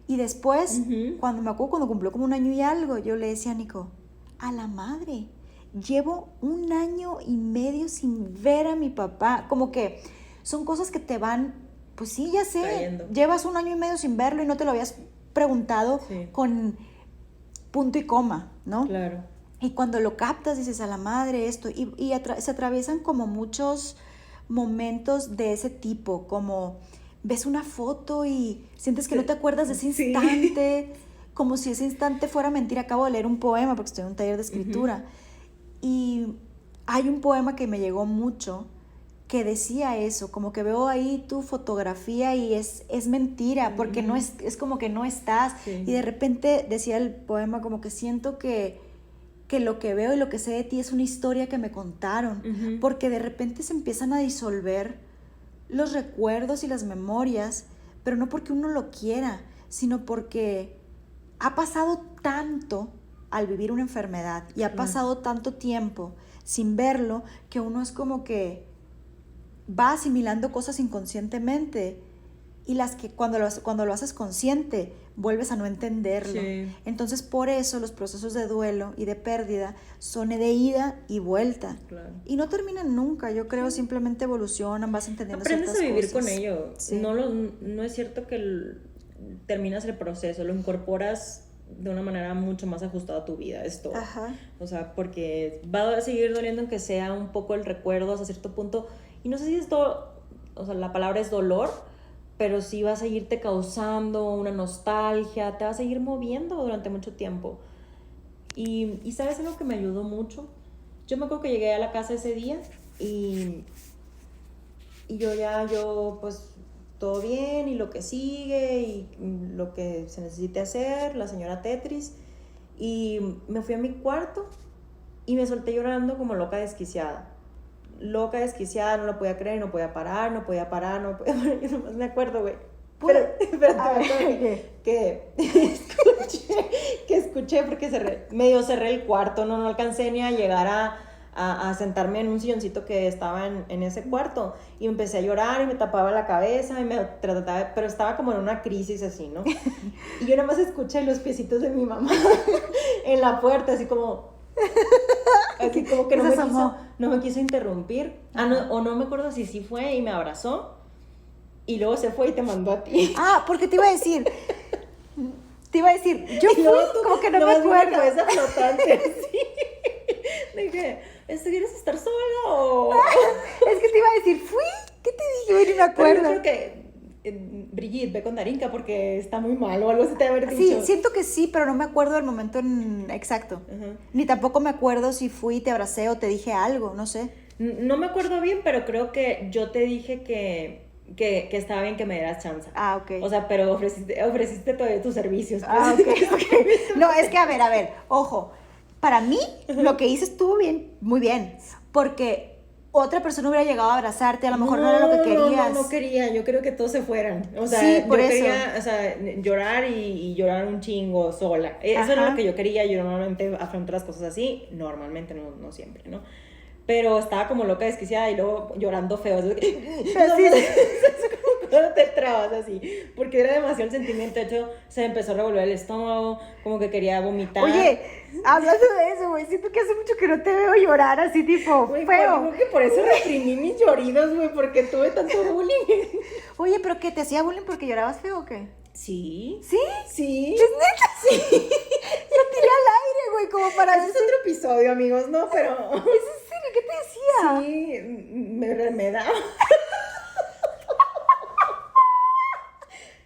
Y después, cuando cumplió como 1 año y algo, yo le decía a Nico, a la madre, llevo 1 año y medio sin ver a mi papá. Como que son cosas que te van, pues sí, ya sé, trayendo. Llevas 1 año y medio sin verlo y no te lo habías preguntado con punto y coma, ¿no? Claro. Y cuando lo captas dices, a la madre esto, y se atraviesan como muchos momentos de ese tipo, como ves una foto y sientes que no te acuerdas de ese instante, como si ese instante fuera mentira. Acabo de leer un poema porque estoy en un taller de escritura, y hay un poema que me llegó mucho que decía eso, como que veo ahí tu fotografía y es mentira, porque no es como que no estás, y de repente decía el poema como que siento que lo que veo y lo que sé de ti es una historia que me contaron, porque de repente se empiezan a disolver los recuerdos y las memorias, pero no porque uno lo quiera, sino porque ha pasado tanto al vivir una enfermedad y ha pasado tanto tiempo sin verlo, que uno es como que va asimilando cosas inconscientemente, y las que cuando lo haces consciente vuelves a no entenderlo. Entonces por eso los procesos de duelo y de pérdida son de ida y vuelta, y no terminan nunca. Yo creo simplemente evolucionan, vas entendiendo ciertas cosas. Aprendes a vivir con ello. No es cierto que terminas el proceso, lo incorporas de una manera mucho más ajustada a tu vida, es todo. O sea, porque va a seguir doliendo aunque sea un poco el recuerdo hasta cierto punto, y no sé si esto, o sea, la palabra es dolor, pero sí va a seguirte causando una nostalgia, te va a seguir moviendo durante mucho tiempo. Y ¿sabes algo que me ayudó mucho? Yo me acuerdo que llegué a la casa ese día y yo pues todo bien, y lo que sigue y lo que se necesite hacer, la señora Tetris, y me fui a mi cuarto y me solté llorando como loca desquiciada, no lo podía creer, no podía parar. Yo nomás me acuerdo, güey. Espérate, que escuché porque medio cerré el cuarto, no alcancé ni a llegar a sentarme en un silloncito que estaba en ese cuarto, y empecé a llorar y me tapaba la cabeza y me trataba, pero estaba como en una crisis así, ¿no? Y yo nomás escuché los piecitos de mi mamá en la puerta, así como que no me quiso interrumpir. O no me acuerdo si sí fue y me abrazó y luego se fue y te mandó a ti. Porque te iba a decir, yo fui, como que no me acuerdo. La cabeza flotante, así. Dije, ¿quieres estar sola o...? Es que te iba a decir, fui, ¿qué te dije? Yo no me acuerdo. Pero yo creo que Brigitte, ve con Darinka porque está muy mal o algo así te haber dicho. Sí, siento que sí, pero no me acuerdo del momento exacto. Ni tampoco me acuerdo si fui, te abracé o te dije algo, no sé. No me acuerdo bien, pero creo que yo te dije que estaba bien que me dieras chance. Ok. O sea, pero ofreciste todavía tus servicios. Ok. No, es que a ver, ojo. Para mí, lo que hice estuvo bien, muy bien, porque otra persona hubiera llegado a abrazarte, a lo mejor no era lo que querías. No quería, yo creo que todos se fueran. O sea, sí, por yo eso. quería, o sea, llorar y llorar un chingo sola. Eso era lo que yo quería. Yo normalmente afronto las cosas así, normalmente, no siempre, ¿no? Pero estaba como loca, desquiciada, y luego llorando feo. Cuando te trabas así, porque era demasiado el sentimiento. De hecho, se me empezó a revolver el estómago, como que quería vomitar. Oye, hablando de eso, güey, siento que hace mucho que no te veo llorar así, tipo, güey, feo. Creo que por eso reprimí mis lloridos, güey, porque tuve tanto bullying. Oye, ¿pero qué? ¿Te hacía bullying porque llorabas feo o qué? Sí. ¿Sí? Sí. ¿Es neta? Sí. Lo tiré al aire, güey, como para... Ese es otro episodio, amigos, ¿no? Pero... ¿Es en serio? ¿Qué te decía? Sí, me da...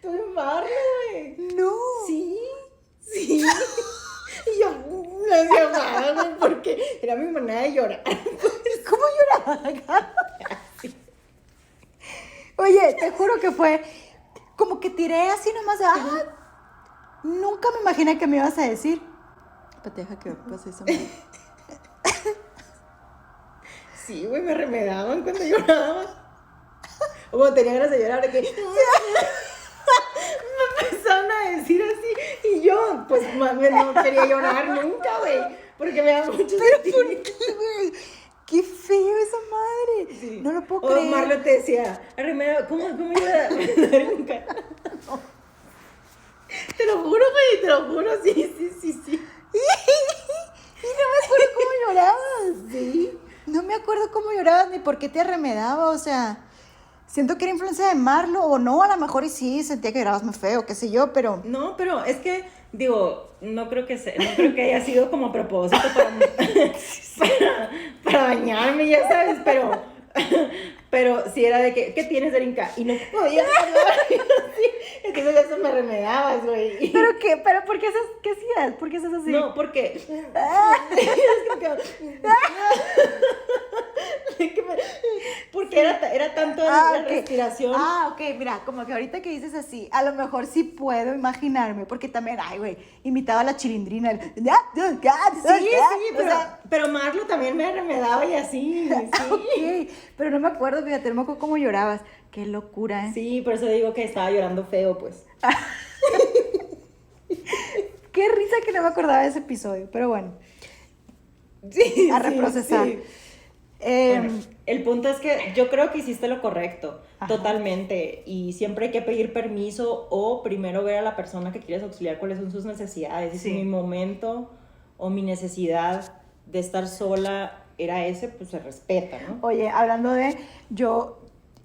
Tuve Marla, güey. No. Sí. Y yo le hacía nada, güey, porque era mi manera de llorar. ¿Cómo llorabas? Oye, te juro que fue como que tiré así nomás. Nunca me imaginé que me ibas a decir. Pero deja que pase eso. Sí, güey, me remedaban cuando lloraba. O cuando tenía ganas de llorar, de que... me empezaron a decir así. Y yo, pues, no quería llorar nunca, güey. Porque me da mucho ¿Pero por qué, güey? ¡Qué feo esa madre! Sí. No lo puedo o creer. Marlo te decía, ¿cómo iba a remedar nunca? No. Te lo juro, sí. Y no me acuerdo cómo llorabas. Sí. No me acuerdo cómo llorabas ni por qué te arremedaba, o sea... Siento que era influencia de Marlo, o no, a lo mejor y sí, sentía que llorabas muy feo, qué sé yo, pero... No, pero es que, digo, no creo que haya sido como a propósito para bañarme, ya sabes, pero sí era de que, ¿qué tienes, Erinka? Y no podía hablar, entonces ya se me remedabas, güey. ¿Pero qué? ¿Pero por qué qué hacías? ¿Por qué haces así? No, porque... porque era tanto la respiración. Ok, mira, como que ahorita que dices así, a lo mejor sí puedo imaginarme, porque también, ay, güey, imitaba la chilindrina. Sí, pero Marlo también me remedaba y así, sí. Ok, pero no me acuerdo, fíjate, no me acuerdo cómo llorabas. Qué locura, ¿eh? Sí, por eso digo que estaba llorando feo, pues. Qué risa que no me acordaba de ese episodio, pero bueno. Sí, A reprocesar. Sí. Bueno, el punto es que yo creo que hiciste lo correcto, totalmente, y siempre hay que pedir permiso o primero ver a la persona que quieres auxiliar cuáles son sus necesidades. Y si mi momento o mi necesidad de estar sola era ese, pues se respeta, ¿no? Oye, hablando de, yo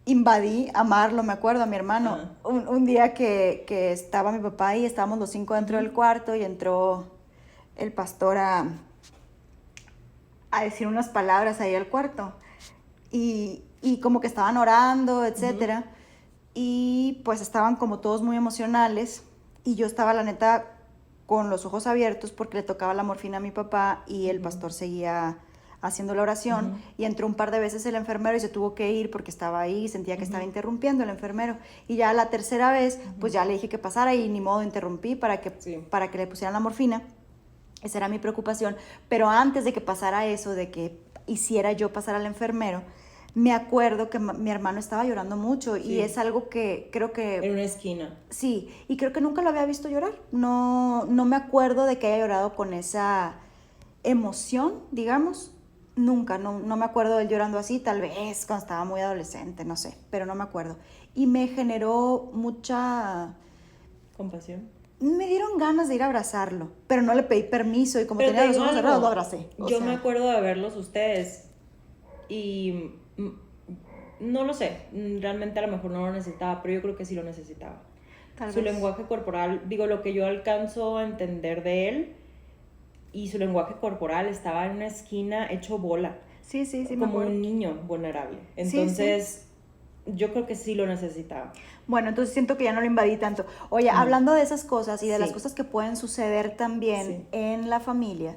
invadí a Marlo, me acuerdo, a mi hermano, un día que estaba mi papá ahí, estábamos los 5 dentro del cuarto y entró el pastor a decir unas palabras ahí al cuarto y como que estaban orando, etcétera, y pues estaban como todos muy emocionales y yo estaba la neta con los ojos abiertos porque le tocaba la morfina a mi papá y el pastor seguía haciendo la oración y entró un par de veces el enfermero y se tuvo que ir porque estaba ahí, sentía que estaba interrumpiendo el enfermero y ya la tercera vez pues ya le dije que pasara y ni modo interrumpí para que le pusieran la morfina. Esa era mi preocupación, pero antes de que pasara eso, de que hiciera yo pasar al enfermero, me acuerdo que mi hermano estaba llorando mucho y es algo que creo que... En una esquina. Sí, y creo que nunca lo había visto llorar. No me acuerdo de que haya llorado con esa emoción, digamos. Nunca, no me acuerdo de él llorando así, tal vez cuando estaba muy adolescente, no sé, pero no me acuerdo. Y me generó mucha... ¿Compasión? Me dieron ganas de ir a abrazarlo, pero no le pedí permiso y como pero tenía los ojos cerrados lo abracé. Yo me acuerdo de verlos ustedes y no lo sé, realmente a lo mejor no lo necesitaba, pero yo creo que sí lo necesitaba. Su lenguaje corporal, digo, lo que yo alcanzo a entender de él y su lenguaje corporal estaba en una esquina hecho bola. Sí, como un niño vulnerable. Entonces, yo creo que sí lo necesitaba. Bueno, entonces siento que ya no lo invadí tanto. Oye, hablando de esas cosas y de las cosas que pueden suceder también en la familia,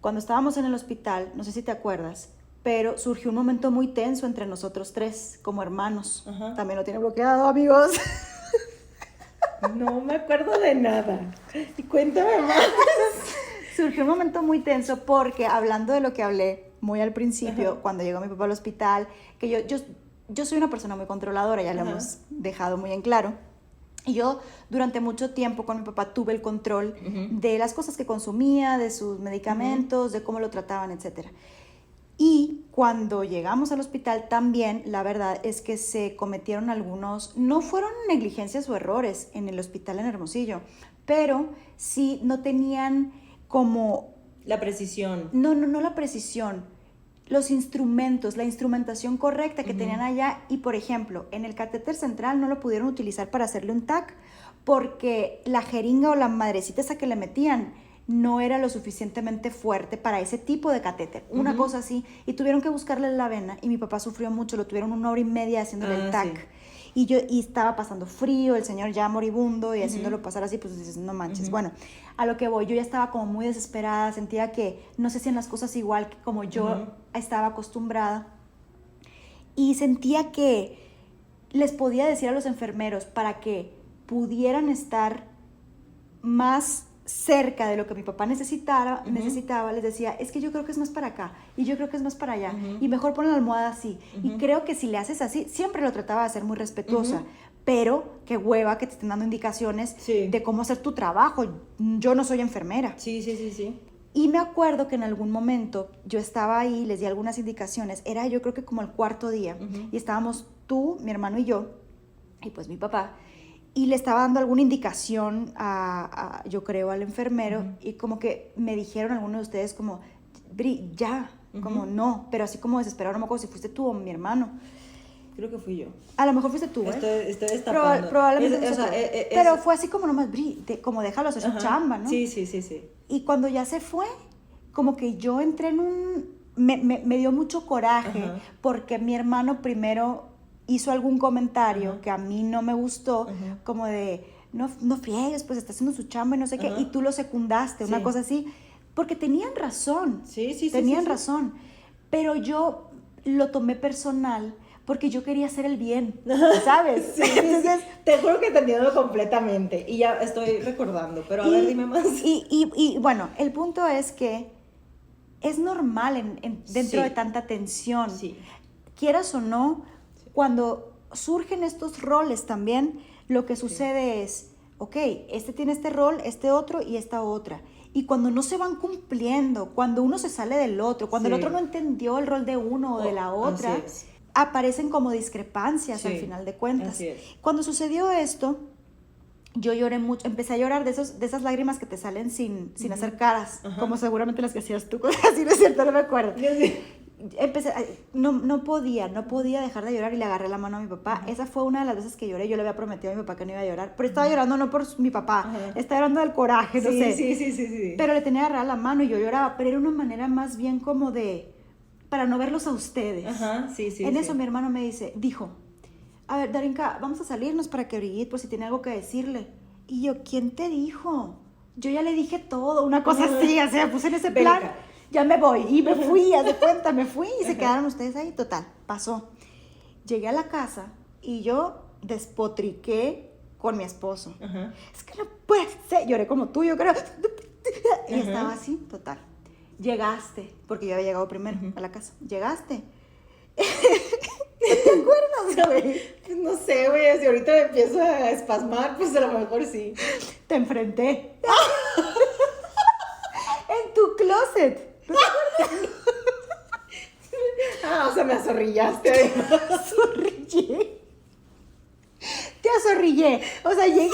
cuando estábamos en el hospital, no sé si te acuerdas, pero surgió un momento muy tenso entre nosotros tres, como hermanos. También lo tiene bloqueado, amigos. No me acuerdo de nada. Y cuéntame más. Surgió un momento muy tenso porque, hablando de lo que hablé muy al principio, cuando llegó mi papá al hospital, que yo soy una persona muy controladora, ya lo hemos dejado muy en claro. Y yo durante mucho tiempo con mi papá tuve el control de las cosas que consumía, de sus medicamentos, de cómo lo trataban, etc. Y cuando llegamos al hospital también, la verdad es que se cometieron algunos, no fueron negligencias o errores en el hospital en Hermosillo, pero sí no tenían como... La precisión. No la precisión. Los instrumentos, la instrumentación correcta que tenían allá y, por ejemplo, en el catéter central no lo pudieron utilizar para hacerle un TAC porque la jeringa o la madrecita esa que le metían no era lo suficientemente fuerte para ese tipo de catéter, una cosa así, y tuvieron que buscarle la vena y mi papá sufrió mucho, lo tuvieron 1 hora y media haciéndole el TAC. Sí. Y estaba pasando frío, el señor ya moribundo y haciéndolo pasar así, pues dices, no manches. Bueno, a lo que voy, yo ya estaba como muy desesperada, sentía que no se hacían las cosas igual que como yo estaba acostumbrada. y sentía que les podía decir a los enfermeros para que pudieran estar más cerca de lo que mi papá necesitaba, les decía, es que yo creo que es más para acá, y yo creo que es más para allá, y mejor pon la almohada así. Y creo que si le haces así, siempre lo trataba de hacer muy respetuosa, pero qué hueva que te estén dando indicaciones de cómo hacer tu trabajo. Yo no soy enfermera. Sí. Y me acuerdo que en algún momento yo estaba ahí, les di algunas indicaciones, era yo creo que como el cuarto día, y estábamos tú, mi hermano y yo, y pues mi papá, y le estaba dando alguna indicación yo creo, al enfermero, y como que me dijeron algunos de ustedes como, Bri, ya, como no, pero así como desesperado, no me acuerdo si fuiste tú o mi hermano. Creo que fui yo. A lo mejor fuiste tú, Estoy destapando. Probablemente pero fue así como nomás, Bri, como déjalo hacer su chamba, ¿no? Sí. Y cuando ya se fue, como que yo entré en un... Me dio mucho coraje porque mi hermano primero hizo algún comentario que a mí no me gustó, como de, no friegues, pues está haciendo su chamba y no sé qué, y tú lo secundaste, una cosa así, porque tenían razón. Tenían razón. Pero yo lo tomé personal porque yo quería hacer el bien, ¿sabes? Entonces, te juro que te entiendo completamente y ya estoy recordando, pero a ver, dime más. Y bueno, el punto es que es normal dentro de tanta tensión. Quieras o no, cuando surgen estos roles también, lo que sucede es, ok, este tiene este rol, este otro y esta otra. Y cuando no se van cumpliendo, cuando uno se sale del otro, cuando el otro no entendió el rol de uno o de la otra, aparecen como discrepancias al final de cuentas. Cuando sucedió esto, yo lloré mucho, empecé a llorar de esas lágrimas que te salen sin hacer caras, como seguramente las que hacías tú, así no es cierto, no me acuerdo. Empecé, no podía dejar de llorar y le agarré la mano a mi papá. Esa fue una de las veces que lloré. Yo le había prometido a mi papá que no iba a llorar, pero estaba llorando no por mi papá, estaba llorando del coraje, no sé. Sí. Pero le tenía agarrada la mano y yo lloraba, pero era una manera más bien como de, para no verlos a ustedes. En eso mi hermano me dijo, a ver, Darinka, vamos a salirnos para que Brigitte, por si tiene algo que decirle. Y yo, ¿quién te dijo? Yo ya le dije todo, una cosa así, o sea, puse en ese plan. Ya me voy, y me fui, haz de cuenta, me fui, y se quedaron ustedes ahí, total, pasó. Llegué a la casa, y yo despotriqué con mi esposo. Es que no puede ser, lloré como tú, yo creo. Y estaba así, total. Llegaste, porque yo había llegado primero a la casa. Llegaste. ¿Te acuerdas, güey? Pues no sé, güey, si ahorita me empiezo a espasmar, pues a lo mejor sí. Te enfrenté. En tu closet. ¿No te acuerdas? O sea, me azorrillaste. Te azorrillé. O sea, llegué,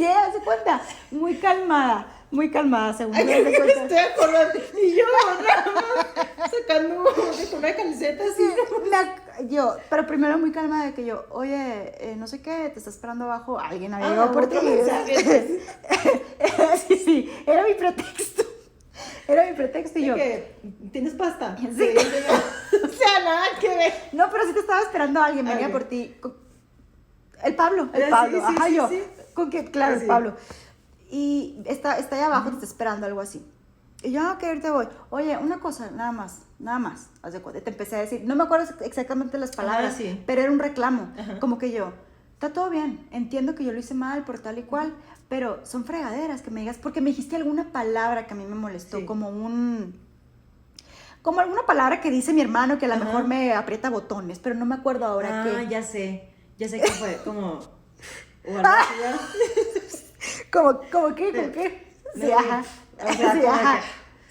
¿hace cuenta? Muy calmada, según yo. Estoy acordando. Y yo, nada más, sacando una camiseta así. Pero primero muy calmada de que yo, oye, no sé qué, te está esperando abajo, alguien había llegado por ti. Sí, era mi pretexto. Y yo, ¿qué? ¿Tienes pasta? Sí. O sea, nada que ver. No, pero sí te estaba esperando alguien, venía por ti. El Pablo. Sí. ¿Con qué? Claro, el Pablo. Y está allá abajo, te está esperando, algo así. Y yo, ok, ahorita voy. Oye, una cosa, nada más. Haz de cuenta. Te empecé a decir, no me acuerdo exactamente las palabras, pero era un reclamo. Como que yo, está todo bien, entiendo que yo lo hice mal por tal y cual, pero son fregaderas que me digas, porque me dijiste alguna palabra que a mí me molestó, como alguna palabra que dice mi hermano que a lo mejor me aprieta botones, pero no me acuerdo ahora qué. Ya sé qué fue, como... O algo así, ¿Cómo qué? ¿Con qué? Sí, ajá. O sea, sí, ajá.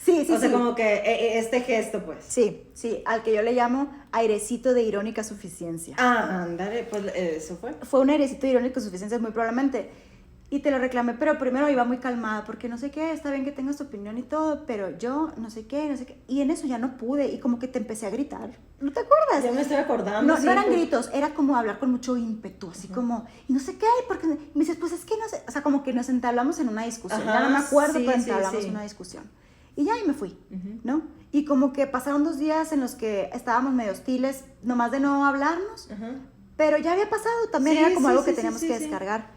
Sí. O sea, como que este gesto, pues. Sí, al que yo le llamo airecito de irónica suficiencia. Ándale, pues eso fue. Fue un airecito de irónica suficiencia muy probablemente. Y te lo reclamé, pero primero iba muy calmada, porque no sé qué, está bien que tengas tu opinión y todo, pero yo no sé qué. Y en eso ya no pude, y como que te empecé a gritar. ¿No te acuerdas? Ya me estoy acordando. No eran gritos, era como hablar con mucho ímpetu, así como, y no sé qué, porque me dices, pues es que no sé, o sea, como que nos entablamos en una discusión. Ya no me acuerdo, pero entablamos una discusión. Y ya, y me fui, ¿no? Y como que pasaron 2 días en los que estábamos medio hostiles, nomás de no hablarnos, pero ya había pasado, también era como algo que teníamos que descargar.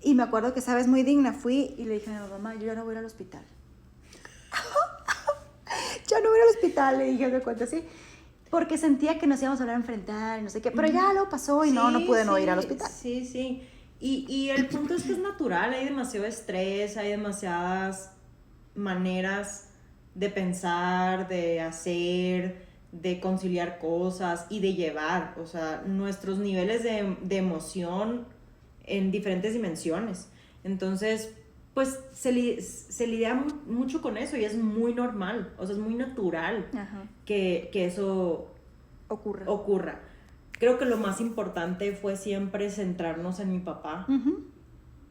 Y me acuerdo que, sabes, muy digna, fui y le dije a mi mamá, yo ya no voy a ir al hospital. Ya no voy a ir al hospital, le dije, me cuento así. Porque sentía que nos íbamos a hablar a enfrentar y no sé qué, pero ya lo pasó y no pude no ir al hospital. Sí, sí. Y el punto es que es natural, hay demasiado estrés, hay demasiadas maneras de pensar, de hacer, de conciliar cosas y de llevar, o sea, nuestros niveles de emoción en diferentes dimensiones. Entonces, pues se lidia mucho con eso y es muy normal, o sea, es muy natural que eso ocurra. Creo que lo más importante fue siempre centrarnos en mi papá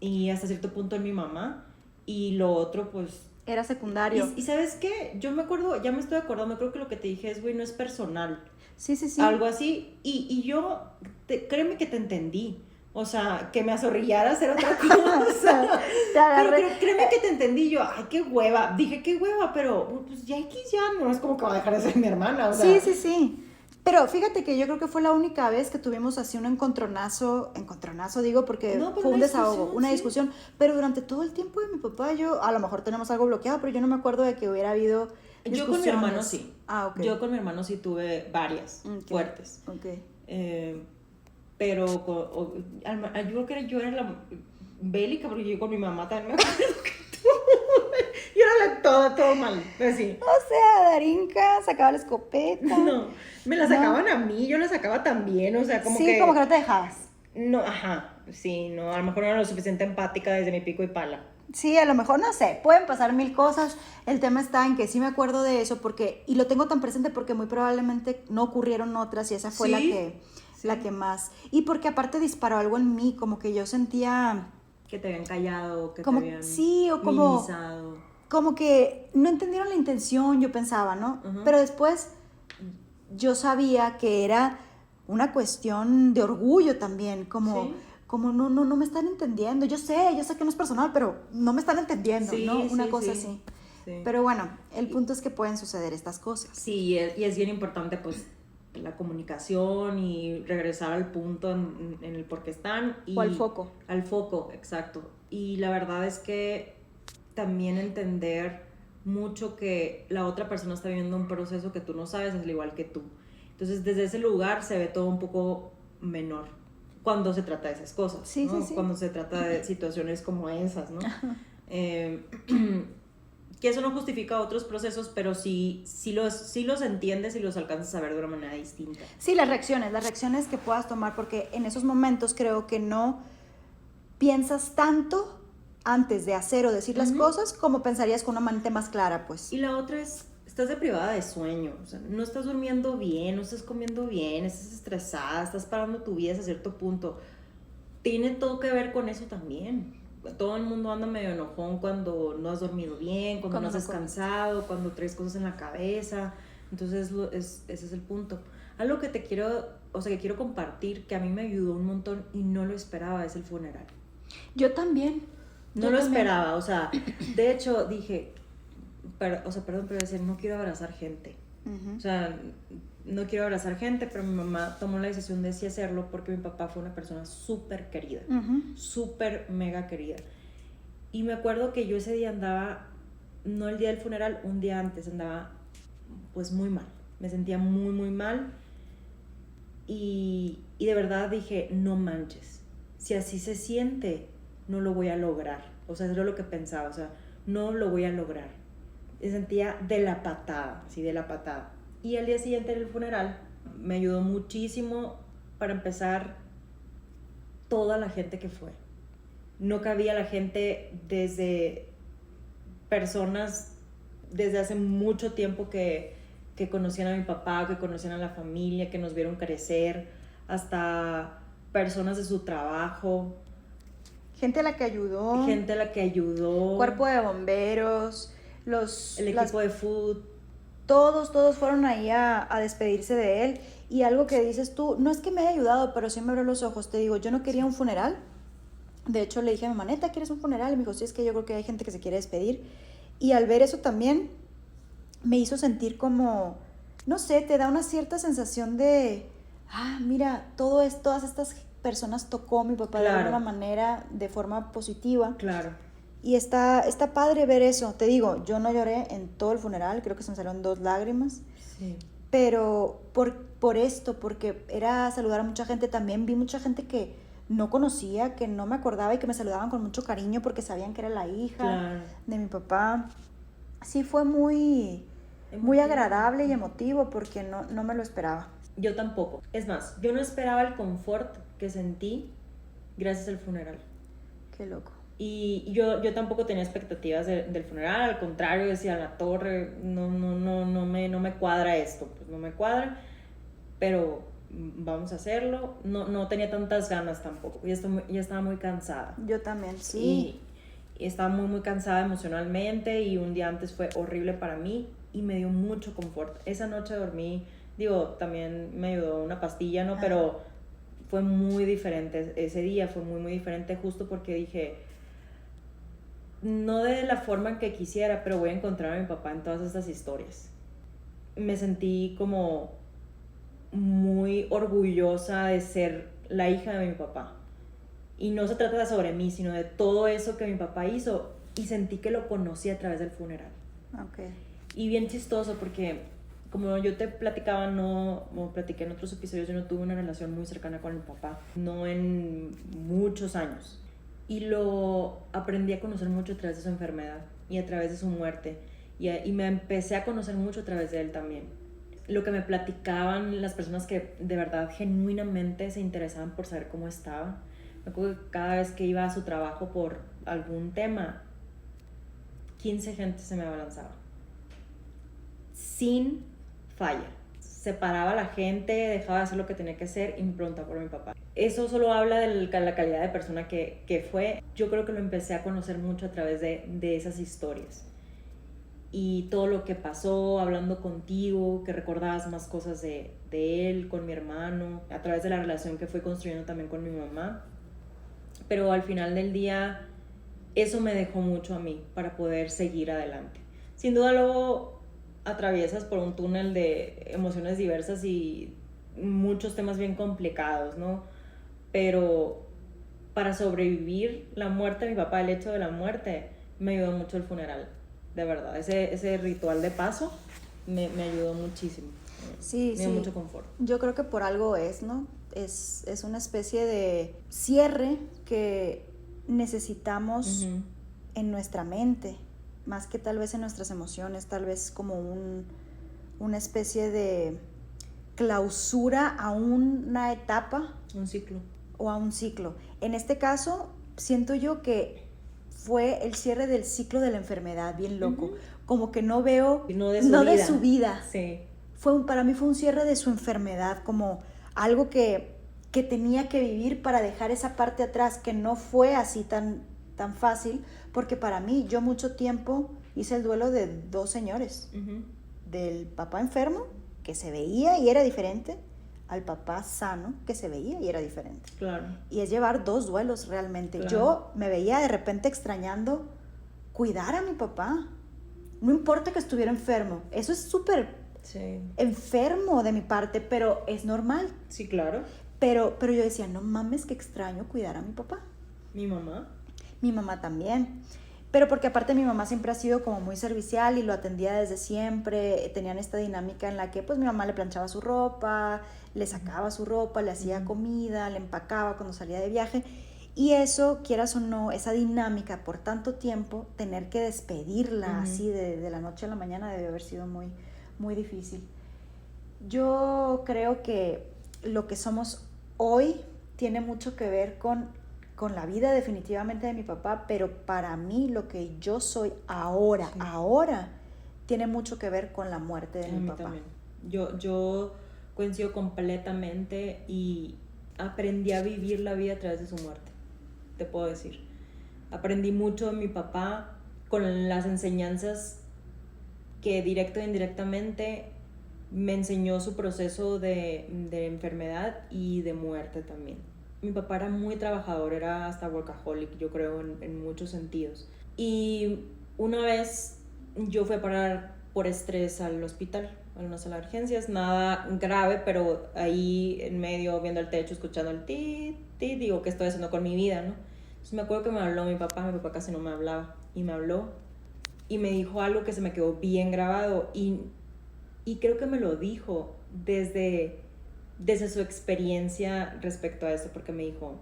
y hasta cierto punto en mi mamá, y lo otro pues era secundario. Y ¿sabes qué? Yo me acuerdo, ya me estoy acordando, creo que lo que te dije es, güey, no es personal. Sí. Algo así. Y yo, créeme que te entendí. O sea, que me azorrillara a hacer otra cosa. Pero créeme que te entendí. Yo, ay, qué hueva. Dije, qué hueva, pero pues ya X ya no es como que va a dejar de ser mi hermana. O sea. Sí. Pero fíjate que yo creo que fue la única vez que tuvimos así un encontronazo digo, porque fue un desahogo, una discusión, pero durante todo el tiempo de mi papá, yo, a lo mejor tenemos algo bloqueado, pero yo no me acuerdo de que hubiera habido discusiones. Yo con mi hermano sí. Ok. Yo con mi hermano sí tuve varias fuertes. Ok. Pero yo creo que yo era la bélica, porque yo con mi mamá también me acuerdo que yo era todo mal, así. O sea, Darinka sacaba la escopeta. No, me la sacaban a mí, yo la sacaba también, o sea, como que... Sí, como que no te dejabas. No, sí, no, a lo mejor no era lo suficiente empática desde mi pico y pala. Sí, a lo mejor, no sé, pueden pasar mil cosas. El tema está en que sí me acuerdo de eso, porque, y lo tengo tan presente porque muy probablemente no ocurrieron otras y esa fue la que más. Y porque aparte disparó algo en mí, como que yo sentía... Que te habían callado, que como, te habían minimizado. Como que no entendieron la intención, yo pensaba, ¿no? Pero después yo sabía que era una cuestión de orgullo también, como no me están entendiendo. Yo sé que no es personal, pero no me están entendiendo, ¿no? Una cosa así. Sí. Pero bueno, el punto es que pueden suceder estas cosas. Sí, y es bien importante, pues, la comunicación y regresar al punto en el por qué están. O al foco. Al foco, exacto. Y la verdad es que también entender mucho que la otra persona está viviendo un proceso que tú no sabes, es al igual que tú. Entonces, desde ese lugar se ve todo un poco menor cuando se trata de esas cosas, ¿no? Sí. Cuando se trata de situaciones como esas, ¿no? Que eso no justifica otros procesos, pero sí los entiendes y los alcanzas a ver de una manera distinta. Sí, las reacciones que puedas tomar, porque en esos momentos creo que no piensas tanto antes de hacer o decir las cosas como pensarías con una mente más clara, pues. Y la otra es, estás deprivada de sueño, o sea, no estás durmiendo bien, no estás comiendo bien, estás estresada, estás parando tu vida a cierto punto. Tiene todo que ver con eso también. Todo el mundo anda medio enojón cuando no has dormido bien, cuando no has descansado, cuando traes cosas en la cabeza. Entonces ese es el punto. Algo que quiero compartir, que a mí me ayudó un montón y no lo esperaba, es el funeral. Yo también. No lo esperaba, o sea, de hecho dije, perdón, pero decir, no quiero abrazar gente. O sea, no quiero abrazar gente, pero mi mamá tomó la decisión de sí hacerlo porque mi papá fue una persona súper querida, súper mega querida. Y me acuerdo que yo ese día andaba, no el día del funeral, un día antes andaba pues muy mal. Me sentía muy, muy mal y de verdad dije, no manches, si así se siente, no lo voy a lograr. O sea, eso era lo que pensaba, o sea, no lo voy a lograr. Me sentía de la patada, así de la patada. Y al día siguiente del funeral me ayudó muchísimo, para empezar, toda la gente que fue. No cabía la gente, desde personas desde hace mucho tiempo que conocían a mi papá, que conocían a la familia, que nos vieron crecer, hasta personas de su trabajo. Gente a la que ayudó. Cuerpo de bomberos, el equipo de food. Todos fueron ahí a despedirse de él. Y algo que dices tú, no es que me haya ayudado, pero sí me abrió los ojos. Te digo, yo no quería un funeral. De hecho, le dije a mi mamá, ¿neta quieres un funeral? Y me dijo, sí, es que yo creo que hay gente que se quiere despedir. Y al ver eso también me hizo sentir como, no sé, te da una cierta sensación de, mira, todas estas personas tocó a mi papá de alguna manera, de forma positiva. Claro. Y está padre ver eso. Te digo, yo no lloré en todo el funeral, creo que se me salieron 2 lágrimas. Sí. pero por esto, porque era saludar a mucha gente, también vi mucha gente que no conocía, que no me acordaba y que me saludaban con mucho cariño porque sabían que era la hija Claro. de mi papá. Sí fue muy Emotivo. agradable y emotivo porque no me lo esperaba. Yo tampoco. Es más, yo no esperaba el confort que sentí gracias al funeral. Qué loco. Y yo tampoco tenía expectativas del funeral, al contrario, decía, la torre, no me cuadra esto, pues no me cuadra, pero vamos a hacerlo. No tenía tantas ganas tampoco, ya estaba muy cansada. Yo también, sí. Y estaba muy cansada emocionalmente y un día antes fue horrible para mí y me dio mucho confort. Esa noche dormí, digo, también me ayudó una pastilla, ¿no? Pero fue muy diferente, ese día fue muy diferente justo porque dije, no de la forma en que quisiera, pero voy a encontrar a mi papá en todas estas historias. Me sentí como muy orgullosa de ser la hija de mi papá. Y no se trata de sobre mí, sino de todo eso que mi papá hizo. Y sentí que lo conocí a través del funeral. Okay. Y bien chistoso porque, como yo te platicaba, como platiqué en otros episodios, yo no tuve una relación muy cercana con mi papá. No en muchos años. Y lo aprendí a conocer mucho a través de su enfermedad y a través de su muerte. Y me empecé a conocer mucho a través de él también. Lo que me platicaban las personas que de verdad genuinamente se interesaban por saber cómo estaba. Me acuerdo que cada vez que iba a su trabajo por algún tema, 15 gente se me abalanzaba. Sin falla. Separaba a la gente, dejaba de hacer lo que tenía que hacer y me preguntaba por mi papá. Eso solo habla de la calidad de persona que fue. Yo creo que lo empecé a conocer mucho a través de esas historias. Y todo lo que pasó, hablando contigo, que recordabas más cosas de él, con mi hermano, a través de la relación que fui construyendo también con mi mamá. Pero al final del día, eso me dejó mucho a mí para poder seguir adelante. Sin duda luego atraviesas por un túnel de emociones diversas y muchos temas bien complicados, ¿no? Pero para sobrevivir la muerte de mi papá, el hecho de la muerte, me ayudó mucho el funeral, de verdad. Ese ritual de paso me ayudó muchísimo. Sí, me dio mucho confort. Yo creo que por algo es, ¿no? Es una especie de cierre que necesitamos en nuestra mente, más que tal vez en nuestras emociones, tal vez como una especie de clausura a una etapa. Un ciclo. O a un ciclo. En este caso, siento yo que fue el cierre del ciclo de la enfermedad, bien loco. Como que no veo... No de su vida. Sí. Para mí fue un cierre de su enfermedad, como algo que tenía que vivir para dejar esa parte atrás, que no fue así tan fácil, porque para mí, yo mucho tiempo hice el duelo de dos señores. Del papá enfermo, que se veía y era diferente, al papá sano, que se veía y era diferente. Claro. Y es llevar dos duelos realmente. Claro. Yo me veía de repente extrañando cuidar a mi papá. No importa que estuviera enfermo. Eso es súper enfermo de mi parte, pero es normal. Sí, claro. Pero yo decía, no mames, que extraño cuidar a mi papá. ¿Mi mamá? Mi mamá también. Pero porque aparte mi mamá siempre ha sido como muy servicial y lo atendía desde siempre. Tenían esta dinámica en la que pues mi mamá le planchaba su ropa, le sacaba su ropa, le hacía comida, le empacaba cuando salía de viaje. Y eso, quieras o no, esa dinámica por tanto tiempo, tener que despedirla así de la noche a la mañana debe haber sido muy, muy difícil. Yo creo que lo que somos hoy tiene mucho que ver con la vida definitivamente de mi papá, pero para mí lo que yo soy ahora tiene mucho que ver con la muerte de mi papá. También. Yo coincido completamente y aprendí a vivir la vida a través de su muerte, te puedo decir. Aprendí mucho de mi papá con las enseñanzas que directo e indirectamente me enseñó su proceso de enfermedad y de muerte también. Mi papá era muy trabajador, era hasta workaholic, yo creo, en muchos sentidos. Y una vez yo fui a parar por estrés al hospital, a una sala de urgencias, nada grave, pero ahí en medio, viendo el techo, escuchando el tit, digo, ¿qué estoy haciendo con mi vida, no? Entonces me acuerdo que me habló mi papá casi no me hablaba, y me habló, y me dijo algo que se me quedó bien grabado, y Y creo que me lo dijo desde su experiencia respecto a eso, porque me dijo,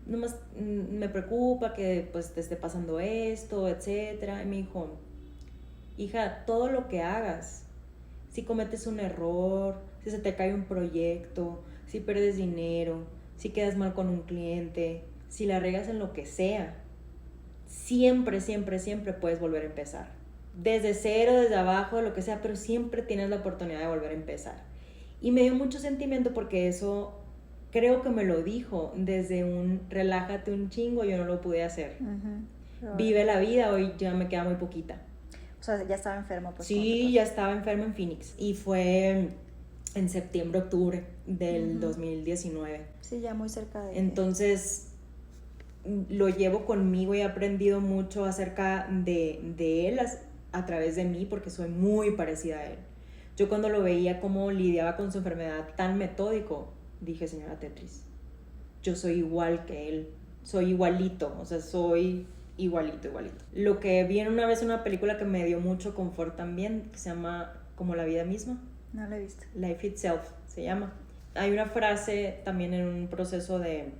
nomás me preocupa que pues te esté pasando esto, etcétera. Y me dijo, hija, todo lo que hagas, si cometes un error, si se te cae un proyecto, si pierdes dinero, si quedas mal con un cliente, si la regas en lo que sea, siempre, siempre, siempre puedes volver a empezar. Desde cero, desde abajo, lo que sea, pero siempre tienes la oportunidad de volver a empezar. Y me dio mucho sentimiento porque eso creo que me lo dijo desde un relájate un chingo, yo no lo pude hacer. Vive la vida, hoy ya me queda muy poquita. O sea, ya estaba enfermo. Pues, sí, ya estaba enfermo en Phoenix. Y fue en septiembre, octubre del 2019. Sí, ya muy cerca de... Entonces lo llevo conmigo y he aprendido mucho acerca de él a través de mí, porque soy muy parecida a él. Yo cuando lo veía cómo lidiaba con su enfermedad tan metódico, dije, señora Tetris, yo soy igual que él, soy igualito, o sea, soy igualito. Lo que vi en una vez en una película que me dio mucho confort también, que se llama Como la vida misma. No la he visto. Life Itself se llama. Hay una frase también en un proceso de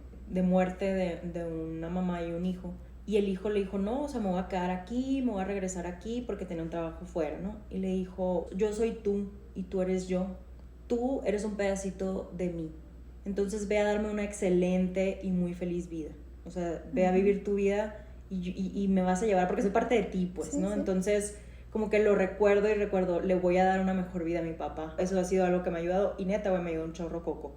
muerte de una mamá y un hijo, y el hijo le dijo, no, o sea, me voy a quedar aquí, me voy a regresar aquí porque tenía un trabajo fuera, ¿no? Y le dijo, yo soy tú y tú eres yo, tú eres un pedacito de mí, entonces ve a darme una excelente y muy feliz vida, o sea, ve a vivir tu vida y me vas a llevar porque soy parte de ti, pues, sí, ¿no? Sí. Entonces como que lo recuerdo, le voy a dar una mejor vida a mi papá. Eso ha sido algo que me ha ayudado, y neta, güey, me ayudó un chorro Coco.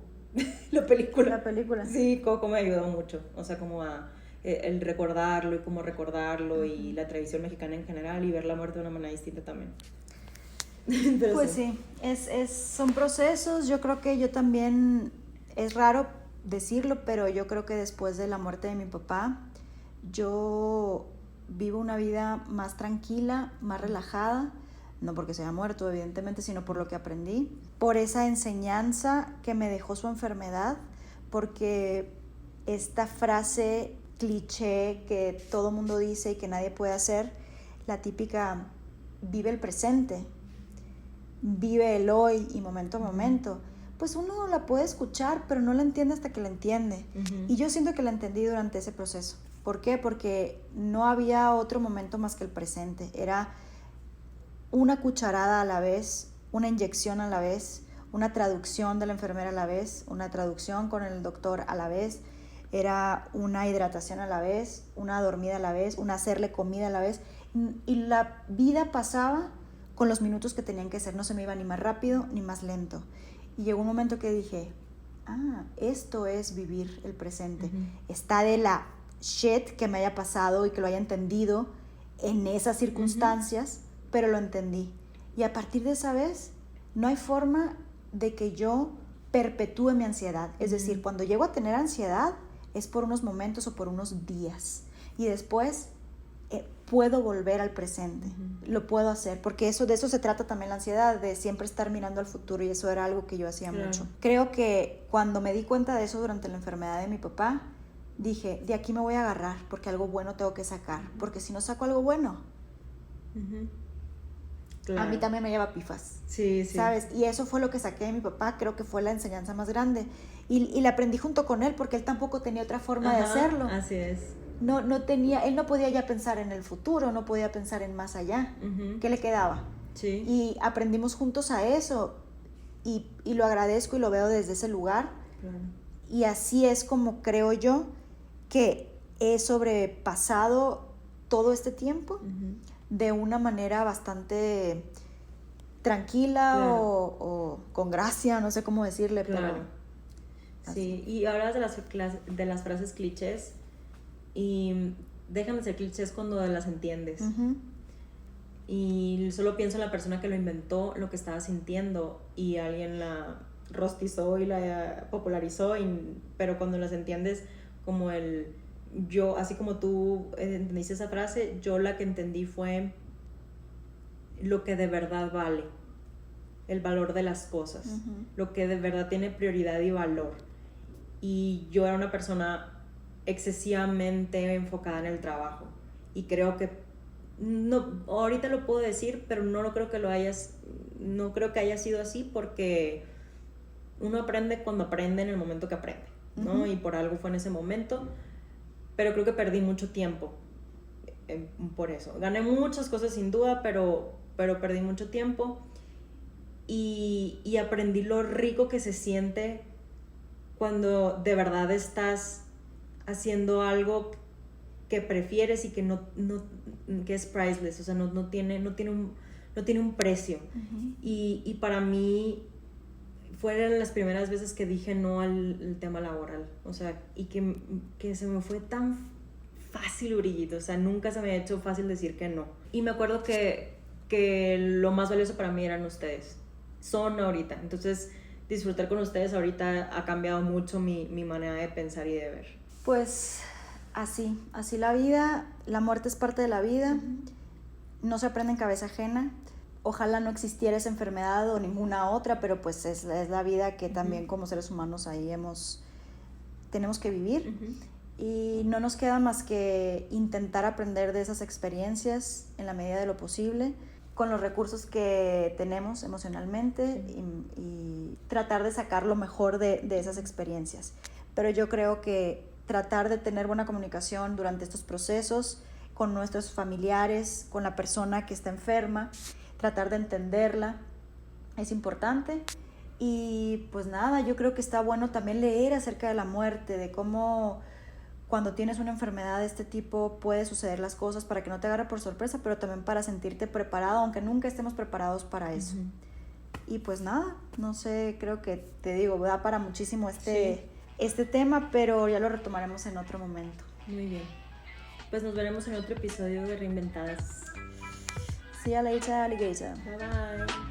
La película. Sí, Coco me ayudó mucho, o sea, como a el recordarlo y cómo recordarlo, y la tradición mexicana en general, y ver la muerte de una manera distinta también. Pero pues sí, son procesos. Yo creo que yo también, es raro decirlo, pero yo creo que después de la muerte de mi papá, yo vivo una vida más tranquila, más relajada, no porque se haya muerto evidentemente, sino por lo que aprendí, por esa enseñanza que me dejó su enfermedad, porque esta frase cliché que todo mundo dice y que nadie puede hacer, la típica, vive el presente, vive el hoy y momento a momento, pues uno la puede escuchar, pero no la entiende hasta que la entiende. Y yo siento que la entendí durante ese proceso. ¿Por qué? Porque no había otro momento más que el presente. Era una cucharada a la vez, una inyección a la vez, una traducción de la enfermera a la vez, una traducción con el doctor a la vez, era una hidratación a la vez, una dormida a la vez, una hacerle comida a la vez, y la vida pasaba con los minutos que tenían que ser, no se me iba ni más rápido ni más lento. Y llegó un momento que dije, esto es vivir el presente. Está de la shit que me haya pasado y que lo haya entendido en esas circunstancias, pero lo entendí. Y a partir de esa vez, no hay forma de que yo perpetúe mi ansiedad. Es decir, cuando llego a tener ansiedad, es por unos momentos o por unos días. Y después puedo volver al presente. Lo puedo hacer, porque de eso se trata también la ansiedad, de siempre estar mirando al futuro, y eso era algo que yo hacía mucho. Creo que cuando me di cuenta de eso durante la enfermedad de mi papá, dije, de aquí me voy a agarrar, porque algo bueno tengo que sacar, porque si no saco algo bueno, a mí también me lleva pifas. Sí. ¿Sabes? Y eso fue lo que saqué de mi papá, creo que fue la enseñanza más grande. Y la aprendí junto con él, porque él tampoco tenía otra forma de hacerlo. Así es. Él no podía ya pensar en el futuro, no podía pensar en más allá. ¿Qué le quedaba? Sí. Y aprendimos juntos a eso, y lo agradezco y lo veo desde ese lugar. Claro. Y así es como creo yo que he sobrepasado todo este tiempo de una manera bastante tranquila, o con gracia, no sé cómo decirle, pero... Sí, y hablas de las frases clichés, y dejan de ser clichés cuando las entiendes. Y solo pienso en la persona que lo inventó, lo que estaba sintiendo, y alguien la rostizó y la popularizó, pero cuando las entiendes, como yo, así como tú entendiste esa frase, yo la que entendí fue lo que de verdad vale, el valor de las cosas, lo que de verdad tiene prioridad y valor. Y yo era una persona excesivamente enfocada en el trabajo, y creo que no, ahorita lo puedo decir, pero no creo que haya sido así, porque uno aprende cuando aprende en el momento que aprende, ¿no? Uh-huh. Y por algo fue en ese momento, pero creo que perdí mucho tiempo por eso. Gané muchas cosas sin duda, pero perdí mucho tiempo y aprendí lo rico que se siente cuando de verdad estás haciendo algo que prefieres y que que es priceless, o sea, no tiene un precio. Uh-huh. Y para mí fueron las primeras veces que dije no al tema laboral, o sea, y que se me fue tan fácil, Brillito, o sea, nunca se me ha hecho fácil decir que no. Y me acuerdo que lo más valioso para mí eran ustedes, son ahorita, entonces disfrutar con ustedes ahorita ha cambiado mucho mi manera de pensar y de ver. Pues así la vida, la muerte es parte de la vida, no se aprende en cabeza ajena. Ojalá no existiera esa enfermedad o ninguna otra, pero pues es la vida que también como seres humanos ahí tenemos que vivir. Y no nos queda más que intentar aprender de esas experiencias en la medida de lo posible, con los recursos que tenemos emocionalmente, y tratar de sacar lo mejor de esas experiencias. Pero yo creo que tratar de tener buena comunicación durante estos procesos con nuestros familiares, con la persona que está enferma, tratar de entenderla es importante. Y pues nada, yo creo que está bueno también leer acerca de la muerte, de cómo cuando tienes una enfermedad de este tipo puede suceder las cosas, para que no te agarre por sorpresa, pero también para sentirte preparado, aunque nunca estemos preparados para eso. Y pues nada, no sé, creo que te digo, da para muchísimo este tema, pero ya lo retomaremos en otro momento. Muy bien. Pues nos veremos en otro episodio de Reinventadas. See you later, alligator. Bye bye.